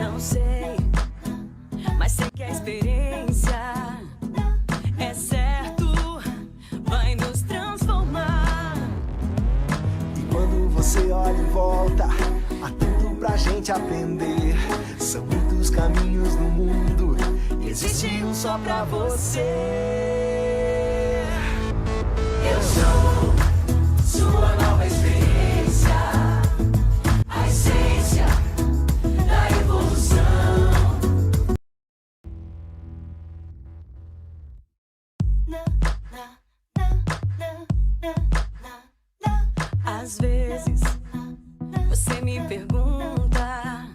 Não sei, mas sei que a experiência é certo, vai nos transformar. E quando você olha em volta, há tudo pra gente aprender. São muitos caminhos no mundo e existe um só pra você. Eu sou sua nova experiência, a essência da evolução. Às vezes você me pergunta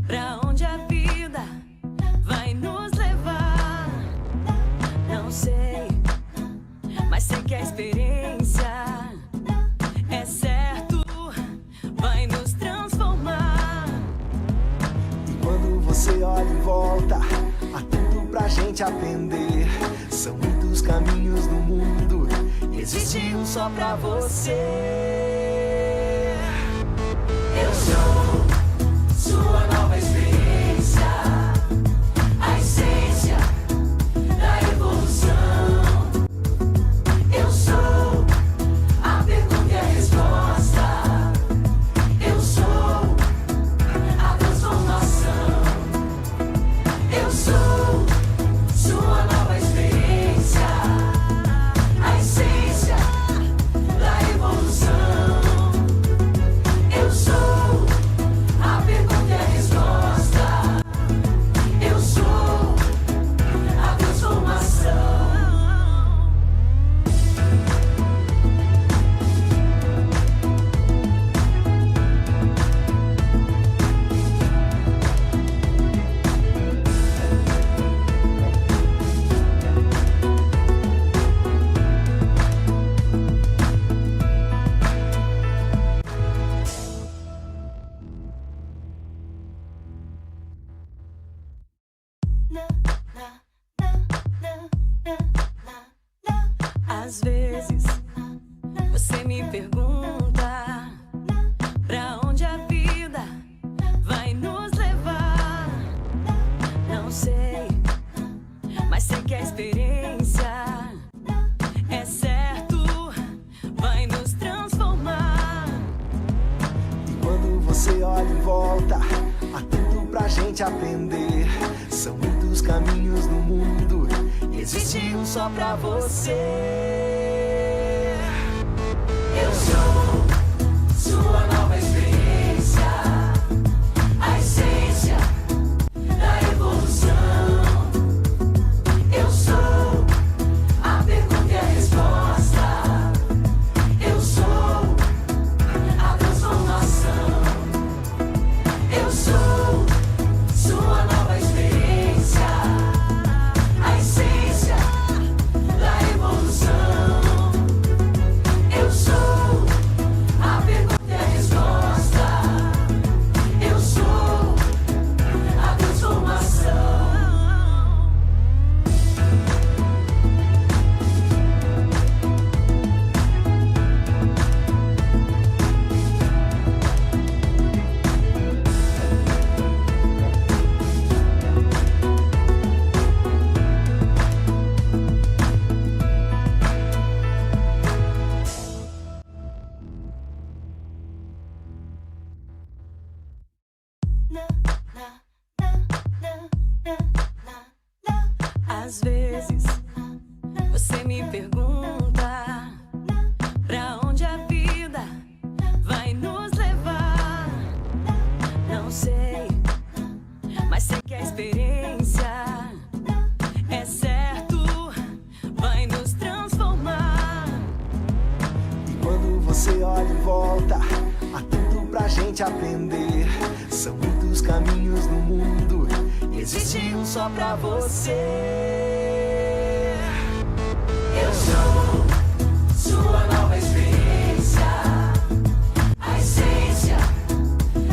pra onde a vida vai nos levar. Não sei, mas sei que a experiência é certo, vai nos transformar. E quando você olha em volta, há tudo pra gente aprender. São muitos caminhos no mundo e existe um só pra você. Eu sou sua nova experiência, a essência da evolução. Eu sou a pergunta e a resposta. Eu sou a transformação. Eu sou sua nova experiência, a essência da evolução. Eu sou a pergunta e a resposta. Eu sou a transformação. Às vezes você me pergunta pra onde a vida vai nos levar. Não sei, mas sei que a experiência é certo, vai nos transformar. E quando você olha em volta, há tudo pra gente aprender. São muitos caminhos no mundo e existe um só pra você. Eu sou sua nova experiência, a essência da evolução. Eu sou a pergunta e a resposta. Eu sou a transformação. Eu sou sua nova experiência, a essência da evolução. Eu sou a pergunta e a resposta. Eu sou a transformação. Às vezes você me pergunta pra onde a vida vai nos levar. Não sei, mas sei que a experiência é certo, vai nos transformar. E quando você olha em volta, há tudo pra gente aprender. São muitos caminhos no mundo e existe um só pra você. Eu sou sua nova experiência, a essência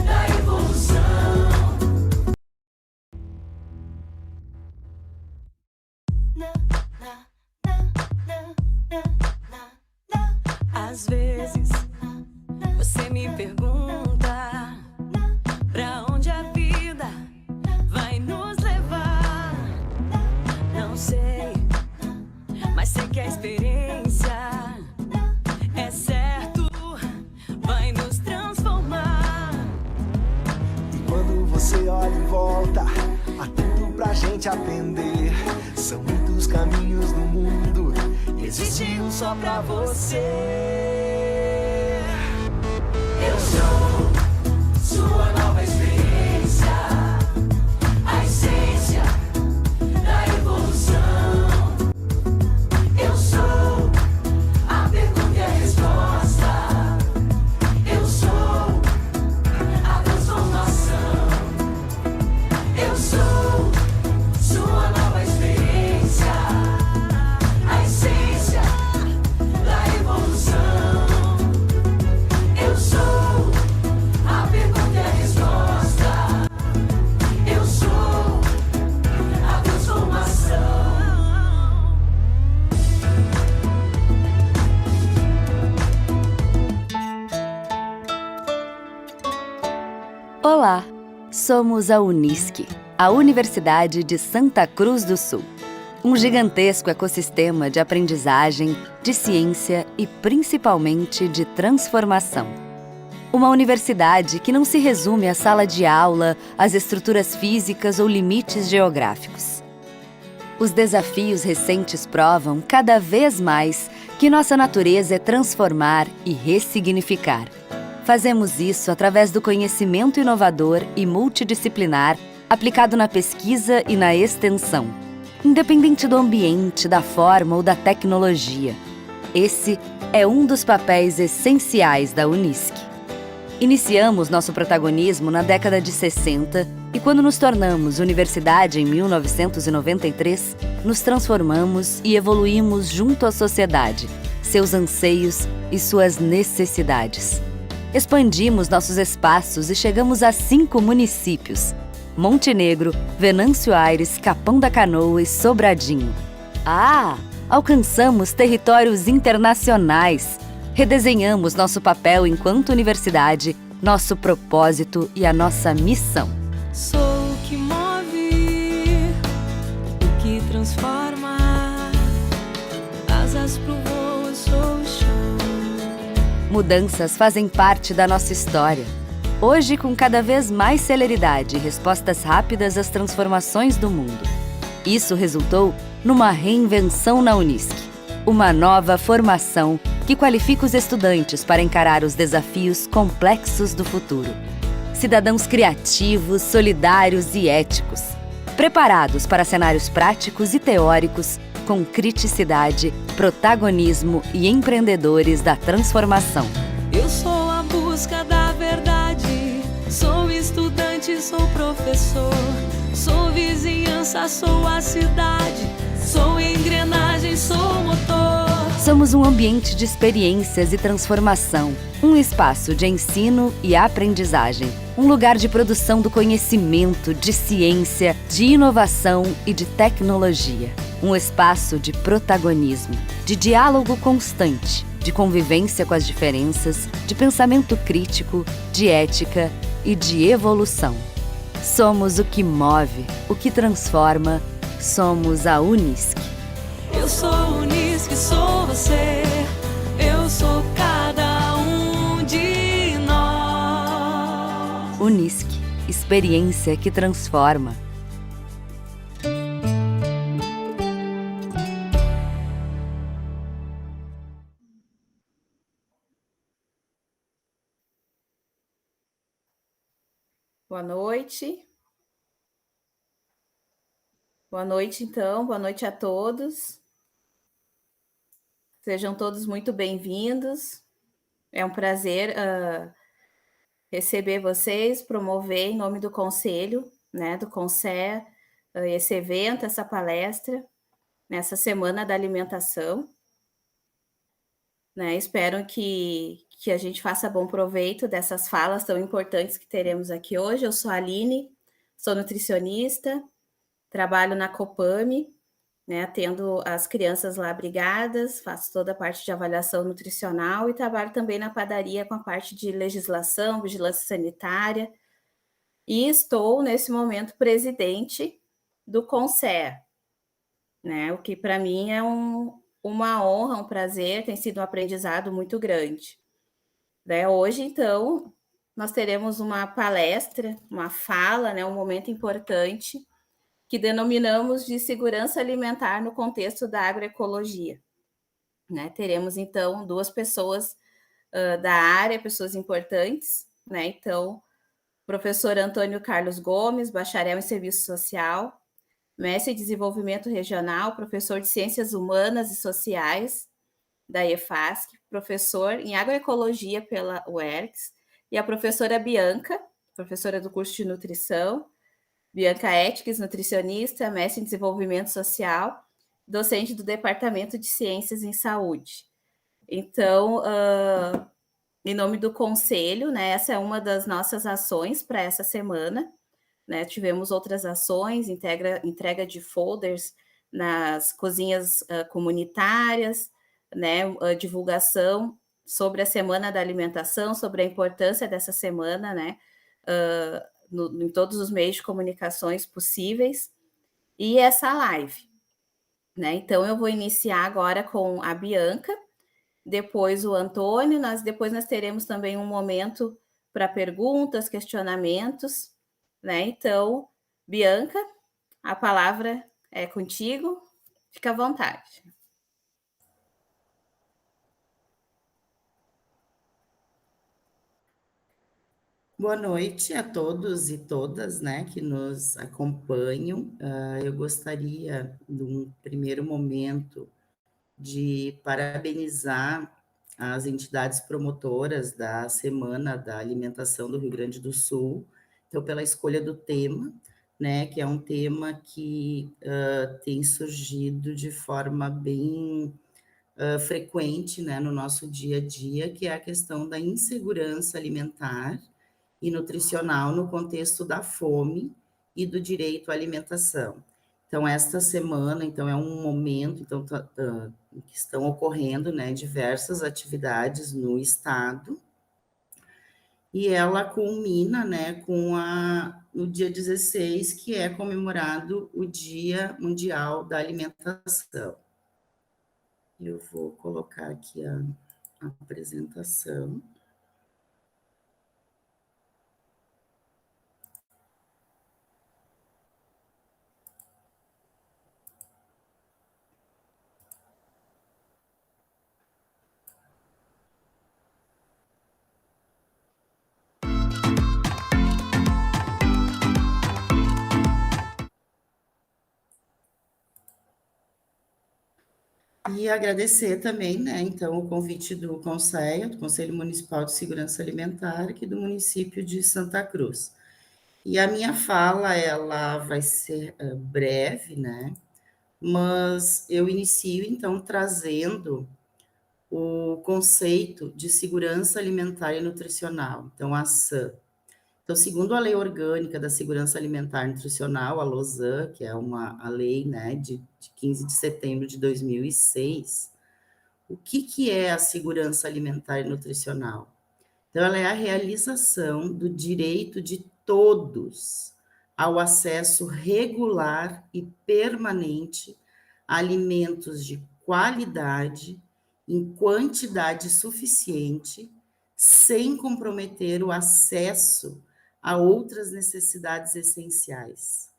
da evolução. Às vezes você me pergunta pra onde a vida você olha em volta, há tudo pra gente aprender. São muitos caminhos no mundo e existe um só pra você. Eu sou sua nova experiência, a essência da evolução. Eu sou a pergunta e a resposta. Eu sou a transformação. Eu sou sua nova experiência, a essência da evolução. Eu sou a pergunta e a resposta. Eu sou a transformação. Olá, somos a Unisc, a Universidade de Santa Cruz do Sul. Um gigantesco ecossistema de aprendizagem, de ciência e principalmente de transformação. Uma universidade que não se resume à sala de aula, às estruturas físicas ou limites geográficos. Os desafios recentes provam cada vez mais que nossa natureza é transformar e ressignificar. Fazemos isso através do conhecimento inovador e multidisciplinar aplicado na pesquisa e na extensão, independente do ambiente, da forma ou da tecnologia. Esse é um dos papéis essenciais da Unisc. Iniciamos nosso protagonismo na década de 60 e, quando nos tornamos universidade em 1993, nos transformamos e evoluímos junto à sociedade, seus anseios e suas necessidades. Expandimos nossos espaços e chegamos a 5 municípios: Montenegro, Venâncio Aires, Capão da Canoa e Sobradinho. Alcançamos territórios internacionais. Redesenhamos nosso papel enquanto universidade, nosso propósito e a nossa missão. Sou o que move, o que transforma, asas pro voo, eu sou o chão. Mudanças fazem parte da nossa história. Hoje, com cada vez mais celeridade e respostas rápidas às transformações do mundo. Isso resultou numa reinvenção na Unisc, uma nova formação que qualifica os estudantes para encarar os desafios complexos do futuro. Cidadãos criativos, solidários e éticos, preparados para cenários práticos e teóricos, com criticidade, protagonismo e empreendedores da transformação. Eu sou a busca da verdade, sou estudante, sou professor, sou vizinhança, sou a cidade, sou engrenagem, sou motor. Somos um ambiente de experiências e transformação, um espaço de ensino e aprendizagem, um lugar de produção do conhecimento, de ciência, de inovação e de tecnologia. Um espaço de protagonismo, de diálogo constante, de convivência com as diferenças, de pensamento crítico, de ética e de evolução. Somos o que move, o que transforma. Somos a Unisc. Eu sou Unisc, sou você, eu sou cada um de nós. Unisc, experiência que transforma. Boa noite. Boa noite, então. Boa noite a todos. Sejam todos muito bem-vindos. É um prazer receber vocês, promover em nome do Conselho, né, do CONSEA, esse evento, essa palestra, nessa Semana da Alimentação. Né, espero que a gente faça bom proveito dessas falas tão importantes que teremos aqui hoje. Eu sou a Aline, sou nutricionista, trabalho na Copame, né, atendo as crianças lá abrigadas, faço toda a parte de avaliação nutricional e trabalho também na padaria com a parte de legislação, vigilância sanitária. E estou, nesse momento, presidente do CONSEA, né, o que para mim é uma honra, um prazer, tem sido um aprendizado muito grande. Né? Hoje, então, nós teremos uma palestra, uma fala, né, um momento importante, que denominamos de segurança alimentar no contexto da agroecologia. Né? Teremos, então, 2 pessoas da área, pessoas importantes, né? Então, professor Antônio Carlos Gomes, bacharel em Serviço Social, mestre em Desenvolvimento Regional, professor de Ciências Humanas e Sociais da EFASC, professor em Agroecologia pela UERGS, e a professora Bianca, professora do curso de Nutrição, Bianca Etques, nutricionista, mestre em Desenvolvimento Social, docente do Departamento de Ciências em Saúde. Então, em nome do Conselho, né, essa é uma das nossas ações para essa semana. Né? Tivemos outras ações, entrega de folders nas cozinhas comunitárias, né, divulgação sobre a Semana da Alimentação, sobre a importância dessa semana, né, em todos os meios de comunicações possíveis, e essa live. Né? Então, eu vou iniciar agora com a Bianca, depois o Antônio, depois nós teremos também um momento para perguntas, questionamentos, né? Então, Bianca, a palavra é contigo, fica à vontade. Boa noite a todos e todas, né, que nos acompanham. Eu gostaria, num primeiro momento, de parabenizar as entidades promotoras da Semana da Alimentação do Rio Grande do Sul, então, pela escolha do tema, né, que é um tema que tem surgido de forma bem frequente, né, no nosso dia a dia, que é a questão da insegurança alimentar e nutricional no contexto da fome e do direito à alimentação. Então, esta semana, então, é um momento então, que estão ocorrendo, né, diversas atividades no Estado, e ela culmina, né, no dia 16, que é comemorado o Dia Mundial da Alimentação. Eu vou colocar aqui a apresentação. E agradecer também, né, então, o convite do CONSEA, do Conselho Municipal de Segurança Alimentar, aqui do município de Santa Cruz. E a minha fala, ela vai ser breve, né, mas eu inicio, então, trazendo o conceito de segurança alimentar e nutricional, então, a SAN. Então, segundo a Lei Orgânica da Segurança Alimentar e Nutricional, a LOSAN, que é a lei, né, de 15 de setembro de 2006, o que é a segurança alimentar e nutricional? Então, ela é a realização do direito de todos ao acesso regular e permanente a alimentos de qualidade, em quantidade suficiente, sem comprometer o acesso a outras necessidades essenciais,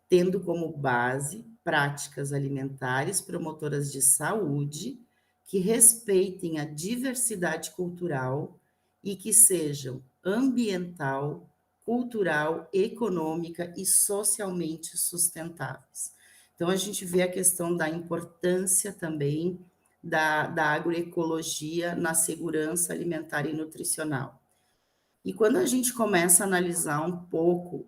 tendo como base práticas alimentares promotoras de saúde que respeitem a diversidade cultural e que sejam ambiental, cultural, econômica e socialmente sustentáveis. Então, a gente vê a questão da importância também da agroecologia na segurança alimentar e nutricional. E quando a gente começa a analisar um pouco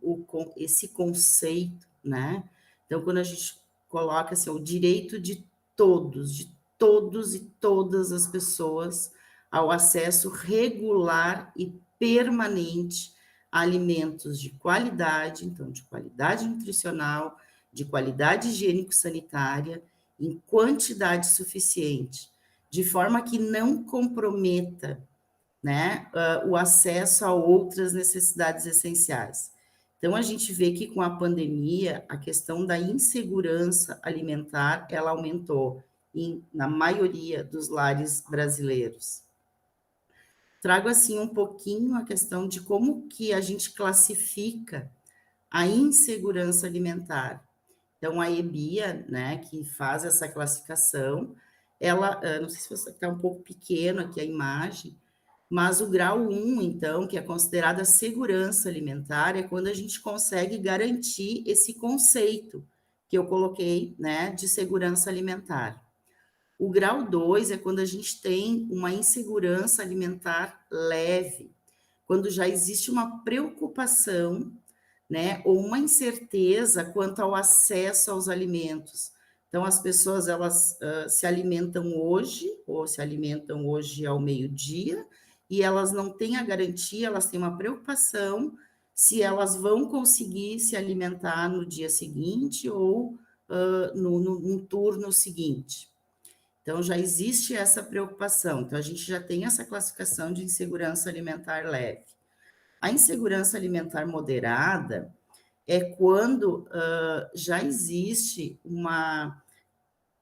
esse conceito, né? Então, quando a gente coloca assim, o direito de todos e todas as pessoas ao acesso regular e permanente a alimentos de qualidade, então, de qualidade nutricional, de qualidade higiênico-sanitária, em quantidade suficiente, de forma que não comprometa, né, o acesso a outras necessidades essenciais. Então, a gente vê que com a pandemia, a questão da insegurança alimentar, ela aumentou na maioria dos lares brasileiros. trago assim um pouquinho a questão de como que a gente classifica a insegurança alimentar. Então, a EBIA, né, que faz essa classificação, ela, não sei se você está um pouco pequeno aqui a imagem, mas o grau 1, então, que é considerada segurança alimentar, é quando a gente consegue garantir esse conceito que eu coloquei, né, de segurança alimentar. O grau 2 é quando a gente tem uma insegurança alimentar leve, quando já existe uma preocupação, né, ou uma incerteza quanto ao acesso aos alimentos. Então, as pessoas, elas se alimentam hoje, ou se alimentam hoje ao meio-dia, e elas não têm a garantia, elas têm uma preocupação se elas vão conseguir se alimentar no dia seguinte ou no turno seguinte. Então, já existe essa preocupação. Então, a gente já tem essa classificação de insegurança alimentar leve. A insegurança alimentar moderada é quando já existe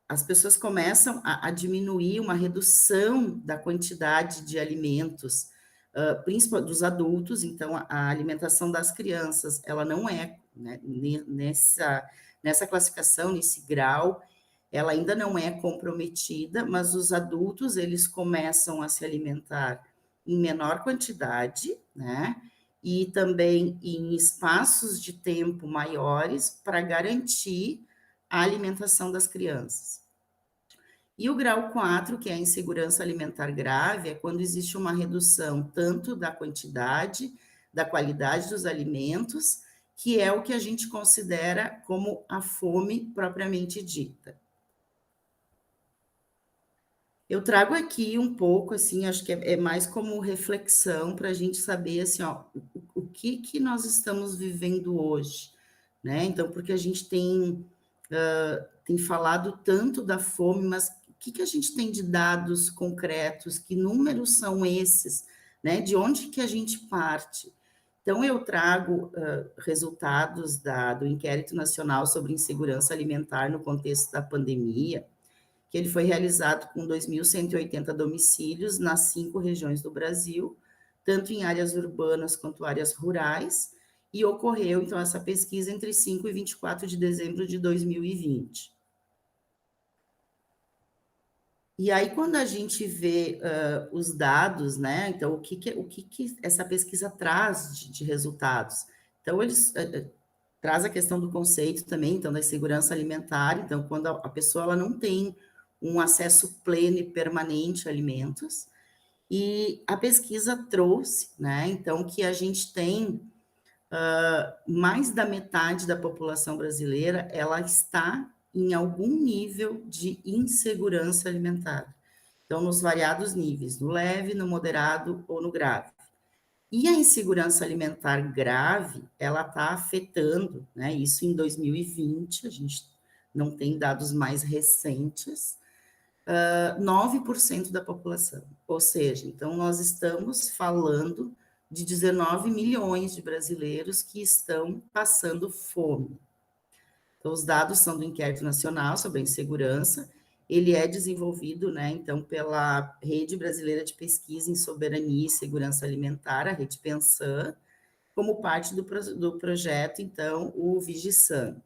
as pessoas começam a diminuir uma redução da quantidade de alimentos, principalmente dos adultos. Então, a alimentação das crianças, ela não é, né, nessa classificação, nesse grau, ela ainda não é comprometida, mas os adultos, eles começam a se alimentar em menor quantidade, né? E também em espaços de tempo maiores para garantir a alimentação das crianças. E o grau 4, que é a insegurança alimentar grave, é quando existe uma redução tanto da quantidade, da qualidade dos alimentos, que é o que a gente considera como a fome propriamente dita. Eu trago aqui um pouco, assim, acho que é mais como reflexão para a gente saber, assim, ó, o que nós estamos vivendo hoje, né? Então, porque a gente tem falado tanto da fome, mas o que a gente tem de dados concretos? Que números são esses, né? De onde que a gente parte? Então, eu trago resultados do Inquérito Nacional sobre Insegurança Alimentar no contexto da pandemia, que ele foi realizado com 2.180 domicílios nas 5 regiões do Brasil, tanto em áreas urbanas quanto áreas rurais, e ocorreu, então, essa pesquisa entre 5 e 24 de dezembro de 2020. E aí, quando a gente vê os dados, né, então, o que essa pesquisa traz de resultados? Então, eles traz a questão do conceito também, então, da segurança alimentar. Então, quando a pessoa ela não tem um acesso pleno e permanente a alimentos, e a pesquisa trouxe, né, então, que a gente tem mais da metade da população brasileira, ela está em algum nível de insegurança alimentar. Então, nos variados níveis, no leve, no moderado ou no grave. E a insegurança alimentar grave, ela está afetando, né, isso em 2020, a gente não tem dados mais recentes, 9% da população. Ou seja, então nós estamos falando de 19 milhões de brasileiros que estão passando fome. Então, os dados são do Inquérito Nacional sobre a Insegurança, ele é desenvolvido, né, então, pela Rede Brasileira de Pesquisa em Soberania e Segurança Alimentar, a Rede Pensan, como parte do projeto, então, o VigiSan.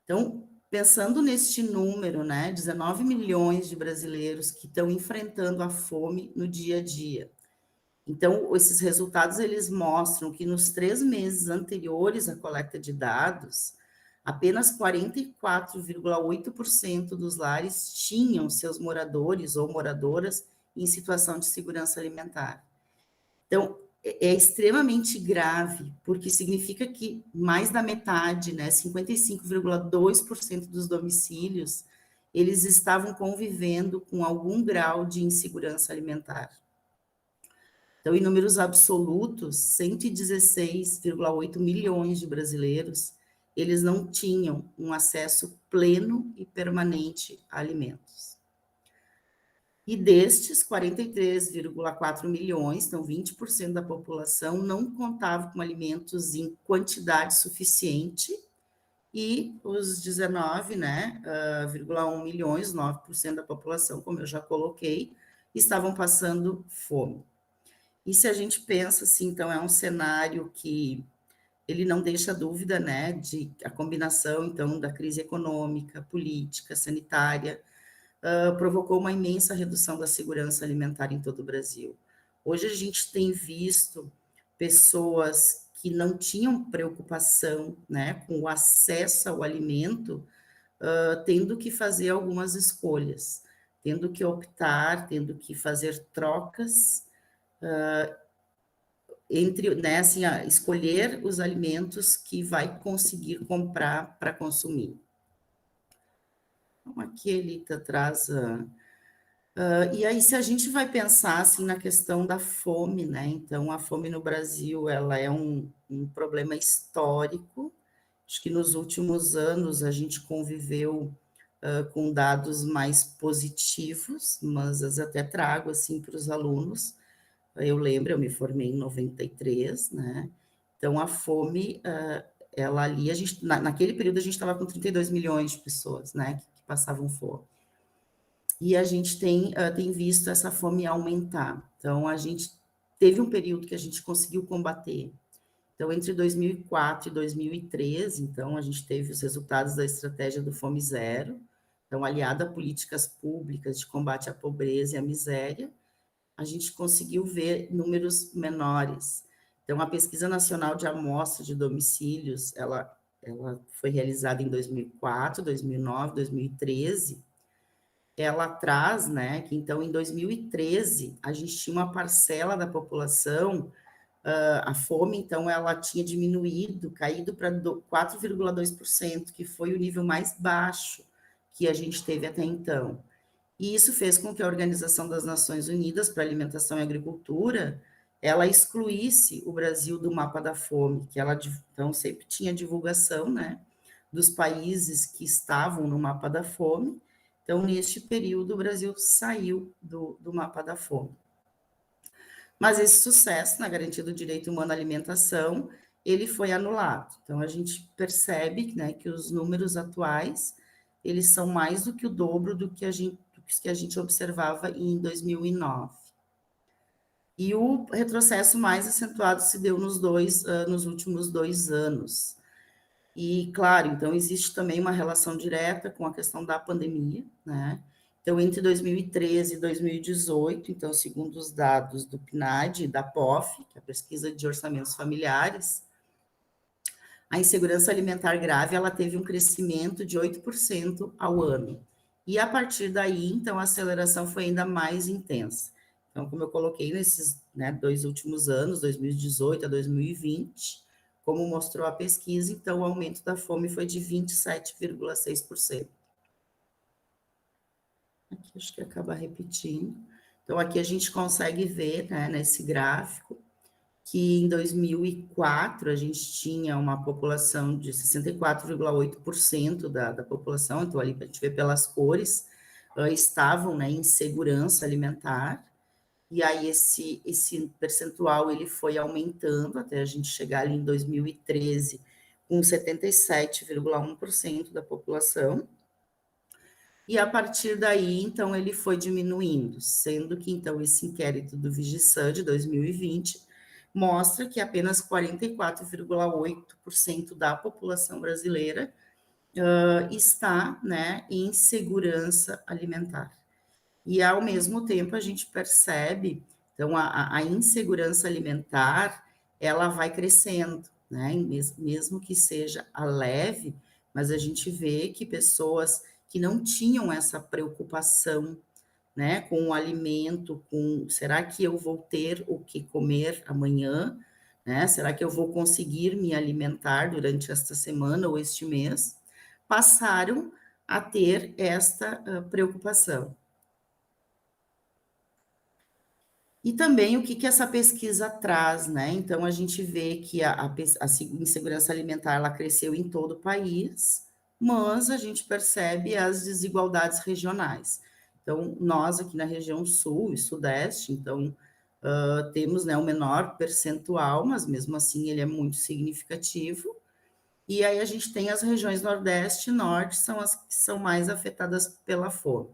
Então, pensando neste número, né, 19 milhões de brasileiros que estão enfrentando a fome no dia a dia. Então, esses resultados, eles mostram que nos 3 meses anteriores à coleta de dados, apenas 44,8% dos lares tinham seus moradores ou moradoras em situação de segurança alimentar. Então, é extremamente grave, porque significa que mais da metade, né, 55,2% dos domicílios, eles estavam convivendo com algum grau de insegurança alimentar. Então, em números absolutos, 116,8 milhões de brasileiros, eles não tinham um acesso pleno e permanente a alimentos. E destes, 43,4 milhões, então 20% da população, não contava com alimentos em quantidade suficiente, e os 19,1 milhões, 9% da população, como eu já coloquei, estavam passando fome. E se a gente pensa assim, então é um cenário que ele não deixa dúvida, né, de a combinação, então, da crise econômica, política, sanitária, provocou uma imensa redução da segurança alimentar em todo o Brasil. Hoje a gente tem visto pessoas que não tinham preocupação, né, com o acesso ao alimento, tendo que fazer algumas escolhas, tendo que optar, tendo que fazer trocas entre, né, assim, escolher os alimentos que vai conseguir comprar para consumir. Então, aqui ele traz. E aí, se a gente vai pensar assim na questão da fome, né? Então, a fome no Brasil ela é um problema histórico. Acho que nos últimos anos a gente conviveu com dados mais positivos, mas eu até trago assim para os alunos. Eu lembro, eu me formei em 93, né? Então, a fome, ela ali, a gente, naquele período, a gente estava com 32 milhões de pessoas, né, que passavam fome. E a gente tem visto essa fome aumentar. Então, a gente teve um período que a gente conseguiu combater. Então, entre 2004 e 2013, então, a gente teve os resultados da estratégia do Fome Zero, então, aliada a políticas públicas de combate à pobreza e à miséria, a gente conseguiu ver números menores. Então, a Pesquisa Nacional de Amostra de Domicílios, ela foi realizada em 2004, 2009, 2013, ela traz, né, que então em 2013 a gente tinha uma parcela da população, a fome, então, ela tinha diminuído, caído para 4,2%, que foi o nível mais baixo que a gente teve até então. E isso fez com que a Organização das Nações Unidas para a Alimentação e Agricultura, ela excluísse o Brasil do mapa da fome, que ela, então, sempre tinha divulgação, né, dos países que estavam no mapa da fome. Então, neste período, o Brasil saiu do mapa da fome. Mas esse sucesso na garantia do direito humano à alimentação, ele foi anulado. Então, a gente percebe, né, que os números atuais, eles são mais do que o dobro do que a gente observava em 2009. E o retrocesso mais acentuado se deu nos últimos 2 anos. E, claro, então, existe também uma relação direta com a questão da pandemia, né? Então, entre 2013 e 2018, então, segundo os dados do PNAD e da POF, que é a Pesquisa de Orçamentos Familiares, a insegurança alimentar grave, ela teve um crescimento de 8% ao ano. E, a partir daí, então, a aceleração foi ainda mais intensa. Então, como eu coloquei nesses, né, 2 últimos anos, 2018 a 2020, como mostrou a pesquisa, então, o aumento da fome foi de 27,6%. Aqui acho que acaba repetindo. Então, aqui a gente consegue ver, né, nesse gráfico, que em 2004 a gente tinha uma população de 64,8% da população, então ali a gente vê pelas cores, estavam, né, em segurança alimentar, e aí esse percentual ele foi aumentando até a gente chegar ali em 2013 com 77,1% da população, e a partir daí, então, ele foi diminuindo, sendo que, então, esse inquérito do Vigisan de 2020 mostra que apenas 44,8% da população brasileira está, né, em segurança alimentar. E, ao mesmo tempo, a gente percebe, então, a insegurança alimentar, ela vai crescendo, né, mesmo que seja a leve, mas a gente vê que pessoas que não tinham essa preocupação, né, com o alimento, com será que eu vou ter o que comer amanhã, né? Será que eu vou conseguir me alimentar durante esta semana ou este mês? Passaram a ter esta preocupação. E também o que essa pesquisa traz, né? Então, a gente vê que a insegurança alimentar ela cresceu em todo o país, mas a gente percebe as desigualdades regionais. Então, nós aqui na região sul e sudeste, então, temos, né, um menor percentual, mas mesmo assim ele é muito significativo. E aí a gente tem as regiões nordeste e norte, são as que são mais afetadas pela fome.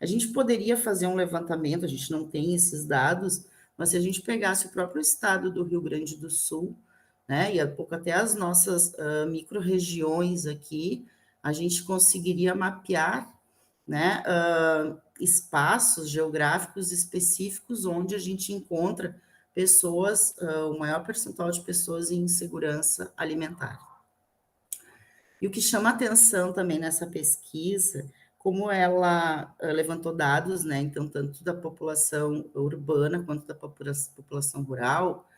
A gente poderia fazer um levantamento, a gente não tem esses dados, mas se a gente pegasse o próprio estado do Rio Grande do Sul, né, e um pouco até as nossas micro-regiões aqui, a gente conseguiria mapear, né, espaços geográficos específicos onde a gente encontra pessoas, o maior percentual de pessoas em insegurança alimentar. E o que chama atenção também nessa pesquisa, como ela levantou dados, né, então, tanto da população urbana quanto da população rural,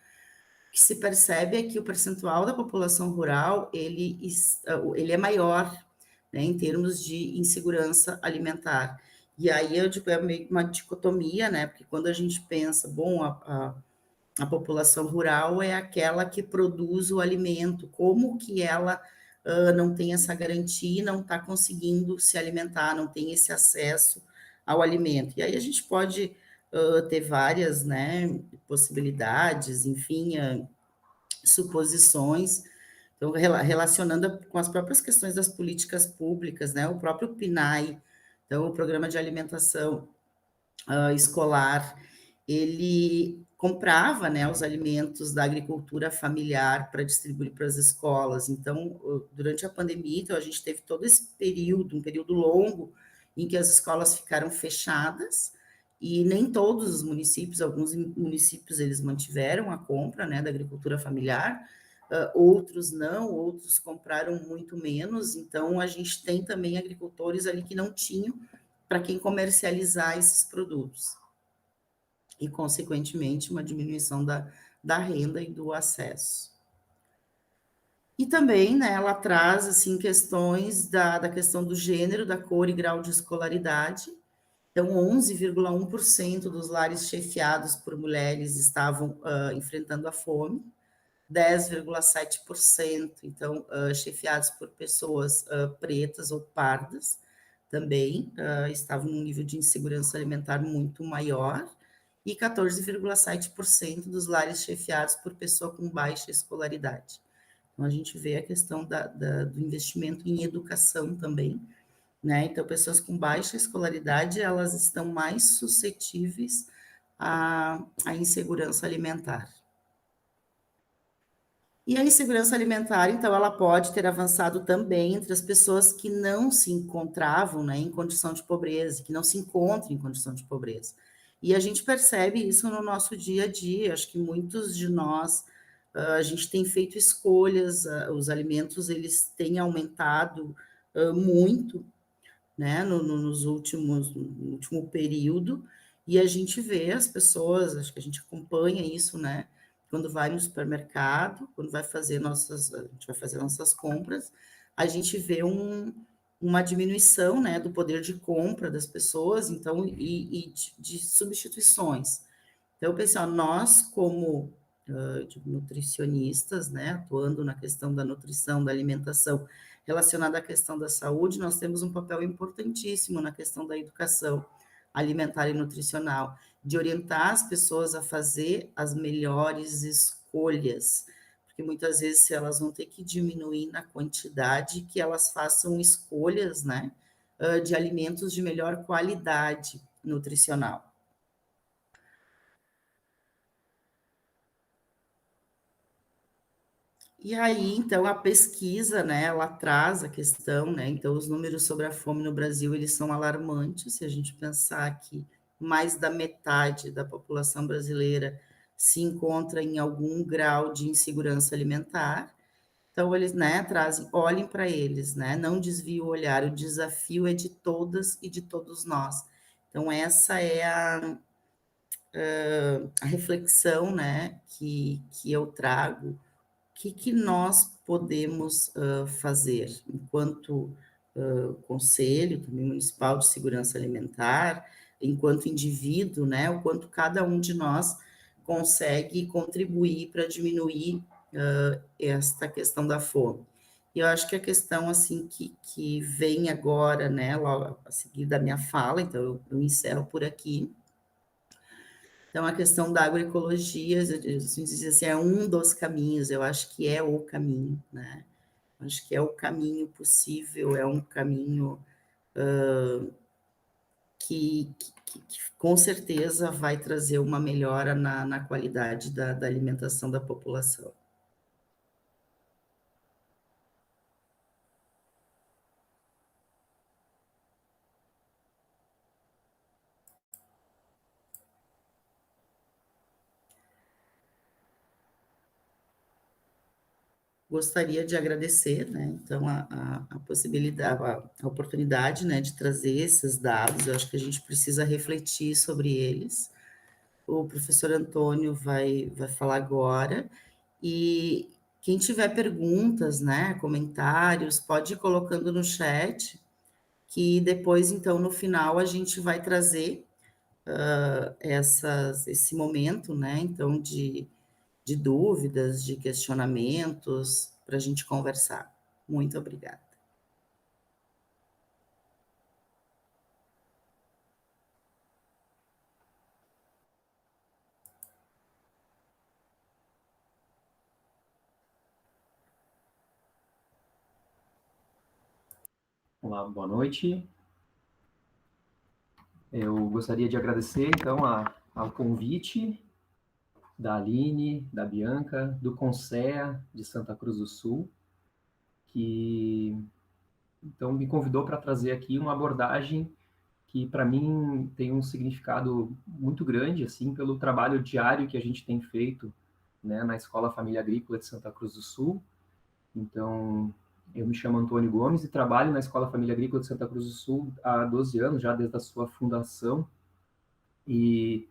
o que se percebe é que o percentual da população rural, ele é maior, né, em termos de insegurança alimentar. E aí eu digo, é meio uma dicotomia, né, porque quando a gente pensa, bom, a população rural é aquela que produz o alimento, como que ela não tem essa garantia, não está conseguindo se alimentar, não tem esse acesso ao alimento. E aí a gente pode ter várias, né, possibilidades, enfim, suposições, então, relacionando com as próprias questões das políticas públicas, né, o próprio PNAE, então, o Programa de Alimentação Escolar, ele comprava, né, os alimentos da agricultura familiar para distribuir para as escolas. Então, durante a pandemia, então, a gente teve todo esse período, um período longo, em que as escolas ficaram fechadas, e nem todos os municípios, alguns municípios eles mantiveram a compra, né, da agricultura familiar, outros não, outros compraram muito menos, então a gente tem também agricultores ali que não tinham para quem comercializar esses produtos. E, consequentemente, uma diminuição da renda e do acesso. E também, né, ela traz, assim, questões da questão do gênero, da cor e grau de escolaridade. Então, 11,1% dos lares chefiados por mulheres estavam enfrentando a fome, 10,7%, então, chefiados por pessoas pretas ou pardas, também estavam num nível de insegurança alimentar muito maior, e 14,7% dos lares chefiados por pessoa com baixa escolaridade. Então, a gente vê a questão do investimento em educação também, né? Então, pessoas com baixa escolaridade, elas estão mais suscetíveis à insegurança alimentar. E a insegurança alimentar, então, ela pode ter avançado também entre as pessoas que não se encontravam, né, em condição de pobreza, que não se encontram em condição de pobreza. E a gente percebe isso no nosso dia a dia. Acho que muitos de nós, a gente tem feito escolhas, os alimentos, eles têm aumentado muito, né, no último período, e a gente vê as pessoas, acho que a gente acompanha isso, né, quando vai no supermercado, quando a gente vai fazer nossas compras, a gente vê uma diminuição, né, do poder de compra das pessoas, então, e de substituições. Então, pessoal, nós como nutricionistas, né, atuando na questão da nutrição, da alimentação, relacionada à questão da saúde, nós temos um papel importantíssimo na questão da educação alimentar e nutricional, de orientar as pessoas a fazer as melhores escolhas, porque muitas vezes elas vão ter que diminuir na quantidade, que elas façam escolhas, né, de alimentos de melhor qualidade nutricional. E aí, então, a pesquisa, né, ela traz a questão, né, então, os números sobre a fome no Brasil, eles são alarmantes, se a gente pensar que mais da metade da população brasileira se encontra em algum grau de insegurança alimentar. Então, eles, né, trazem, olhem para eles, né, não desvie o olhar, o desafio é de todas e de todos nós. Então, essa é a reflexão, né, que eu trago. O que nós podemos fazer enquanto Conselho também Municipal de Segurança Alimentar, enquanto indivíduo, né, o quanto cada um de nós consegue contribuir para diminuir esta questão da fome. E eu acho que a questão, assim, que vem agora, né, logo a seguir da minha fala, então eu encerro por aqui. Então, a questão da agroecologia, diz assim, é um dos caminhos, eu acho que é o caminho, né? Acho que é o caminho possível, é um caminho que com certeza vai trazer uma melhora na qualidade da alimentação da população. Gostaria de agradecer, né, então a possibilidade, a oportunidade, né, de trazer esses dados. Eu acho que a gente precisa refletir sobre eles. O professor Antônio vai falar agora, e quem tiver perguntas, né, comentários, pode ir colocando no chat, que depois, então, no final, a gente vai trazer esse momento, né, então, de dúvidas, de questionamentos, para a gente conversar. Muito obrigada. Olá, boa noite. Eu gostaria de agradecer, então, ao convite da Aline, da Bianca, do Consea de Santa Cruz do Sul, que, então, me convidou para trazer aqui uma abordagem que, para mim, tem um significado muito grande, assim, pelo trabalho diário que a gente tem feito, né, na Escola Família Agrícola de Santa Cruz do Sul. Então, eu me chamo Antônio Gomes e trabalho na Escola Família Agrícola de Santa Cruz do Sul há 12 anos, já desde a sua fundação. E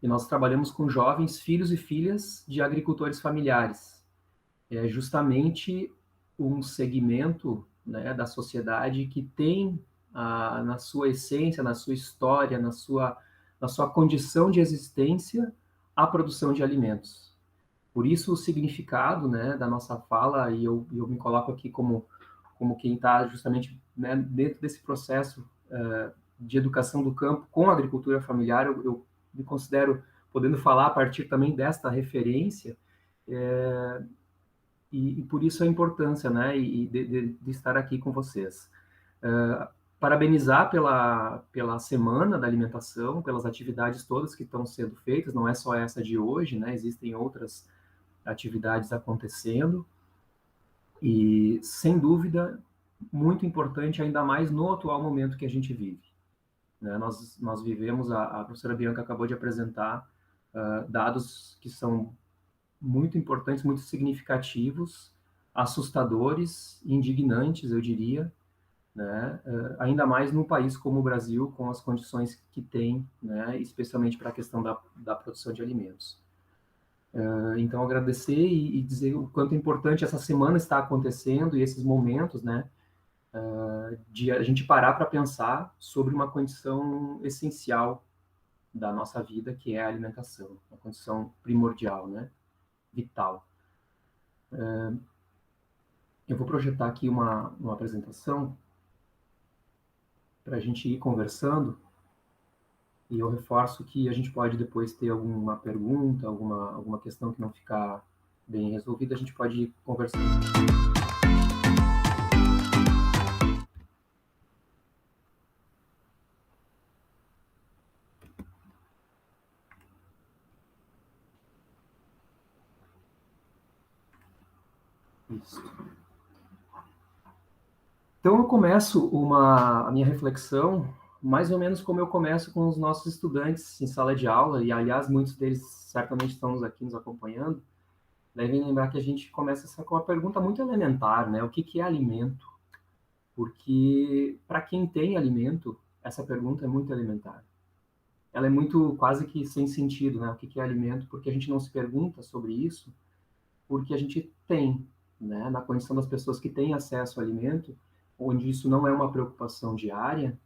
nós trabalhamos com jovens filhos e filhas de agricultores familiares. É justamente um segmento, né, da sociedade que tem na sua essência, na sua história, na sua condição de existência, a produção de alimentos. Por isso o significado, né, da nossa fala, e eu me coloco aqui como quem está justamente, né, dentro desse processo de educação do campo com a agricultura familiar. Eu me considero podendo falar a partir também desta referência, e por isso a importância, né, de estar aqui com vocês. Parabenizar pela Semana da Alimentação, pelas atividades todas que estão sendo feitas, não é só essa de hoje, né, existem outras atividades acontecendo, e, sem dúvida, muito importante, ainda mais no atual momento que a gente vive. Né? Nós vivemos, a professora Bianca acabou de apresentar dados que são muito importantes, muito significativos, assustadores, indignantes, eu diria, né? Ainda mais num país como o Brasil, com as condições que tem, né? Especialmente para a questão da produção de alimentos. Então, agradecer e dizer o quanto é importante essa semana estar acontecendo, e esses momentos, né, de a gente parar para pensar sobre uma condição essencial da nossa vida, que é a alimentação, uma condição primordial, né, vital. Eu vou projetar aqui uma apresentação para a gente ir conversando, e eu reforço que a gente pode depois ter alguma pergunta, alguma questão que não ficar bem resolvida, a gente pode ir conversando. Isso. Então eu começo a minha reflexão mais ou menos como eu começo com os nossos estudantes em sala de aula, e aliás muitos deles certamente estão aqui nos acompanhando, devem lembrar que a gente começa com uma pergunta muito elementar, né? O que é alimento? Porque para quem tem alimento, essa pergunta é muito elementar. Ela é muito quase que sem sentido, né? O que é alimento? Porque a gente não se pergunta sobre isso, porque a gente tem, né? Na condição das pessoas que têm acesso ao alimento, onde isso não é uma preocupação diária,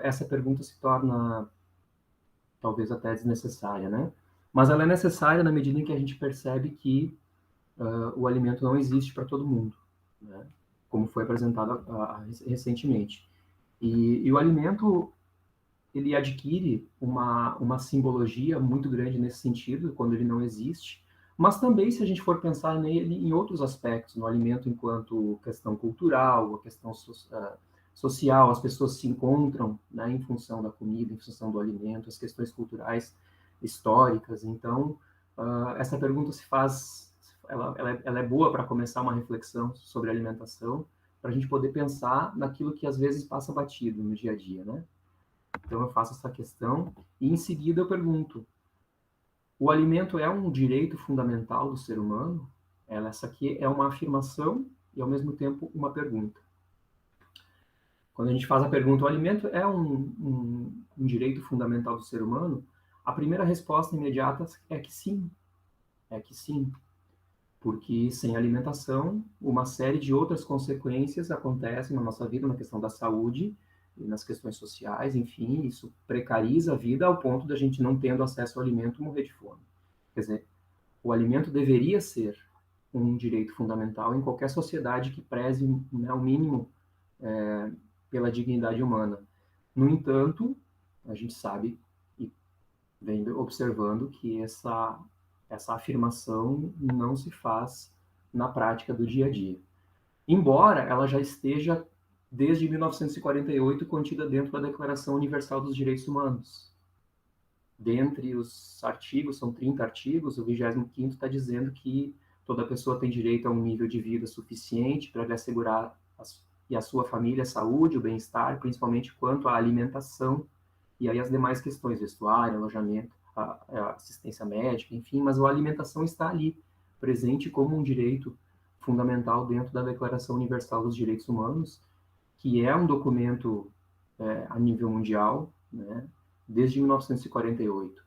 essa pergunta se torna talvez até desnecessária, né? Mas ela é necessária na medida em que a gente percebe que o alimento não existe para todo mundo, né? Como foi apresentado recentemente. E o alimento, ele adquire uma simbologia muito grande nesse sentido, quando ele não existe, mas também se a gente for pensar nele em outros aspectos, no alimento enquanto questão cultural, a questão social, as pessoas se encontram, né, em função da comida, em função do alimento, as questões culturais, históricas. Então, essa pergunta se faz, ela é boa para começar uma reflexão sobre alimentação, para a gente poder pensar naquilo que às vezes passa batido no dia a dia, né? Então eu faço essa questão e em seguida eu pergunto: o alimento é um direito fundamental do ser humano? Essa aqui é uma afirmação e ao mesmo tempo uma pergunta. Quando a gente faz a pergunta, o alimento é um direito fundamental do ser humano? A primeira resposta imediata é que sim, porque sem alimentação, uma série de outras consequências acontecem na nossa vida, na questão da saúde, e nas questões sociais, enfim, isso precariza a vida ao ponto da gente não tendo acesso ao alimento morrer de fome. Quer dizer, o alimento deveria ser um direito fundamental em qualquer sociedade que preze, né, o mínimo pela dignidade humana. No entanto, a gente sabe e vem observando que essa afirmação não se faz na prática do dia a dia. Embora ela já esteja, desde 1948, contida dentro da Declaração Universal dos Direitos Humanos. Dentre os artigos, são 30 artigos, o 25º está dizendo que toda pessoa tem direito a um nível de vida suficiente para lhe assegurar e a sua família a saúde, o bem-estar, principalmente quanto à alimentação, e aí as demais questões, vestuário, alojamento, a assistência médica, enfim, mas a alimentação está ali, presente como um direito fundamental dentro da Declaração Universal dos Direitos Humanos, que é um documento a nível mundial, né, desde 1948.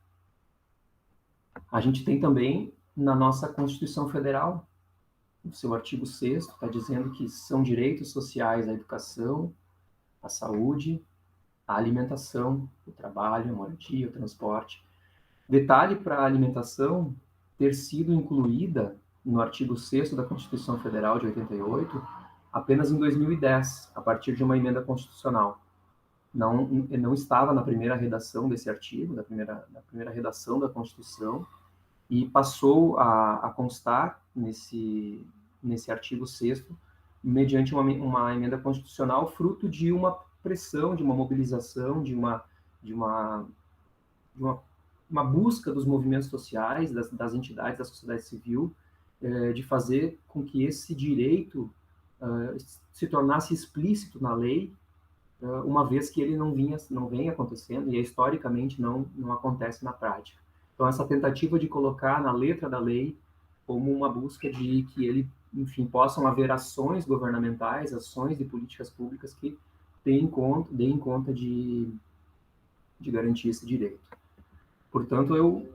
A gente tem também na nossa Constituição Federal, no seu artigo 6º, está dizendo que são direitos sociais a educação, a saúde, a alimentação, o trabalho, a moradia, o transporte. Detalhe para a alimentação ter sido incluída no artigo 6º da Constituição Federal de 88 apenas em 2010, a partir de uma emenda constitucional. Não estava na primeira redação desse artigo, na primeira redação da Constituição, e passou a constar nesse artigo 6º, mediante uma emenda constitucional, fruto de uma pressão, de uma mobilização, de uma busca dos movimentos sociais, das entidades da sociedade civil, de fazer com que esse direito se tornasse explícito na lei, uma vez que ele não vem acontecendo, e historicamente não acontece na prática. Então, essa tentativa de colocar na letra da lei como uma busca de que ele, enfim, possam haver ações governamentais, ações de políticas públicas que deem conta de garantir esse direito. Portanto, eu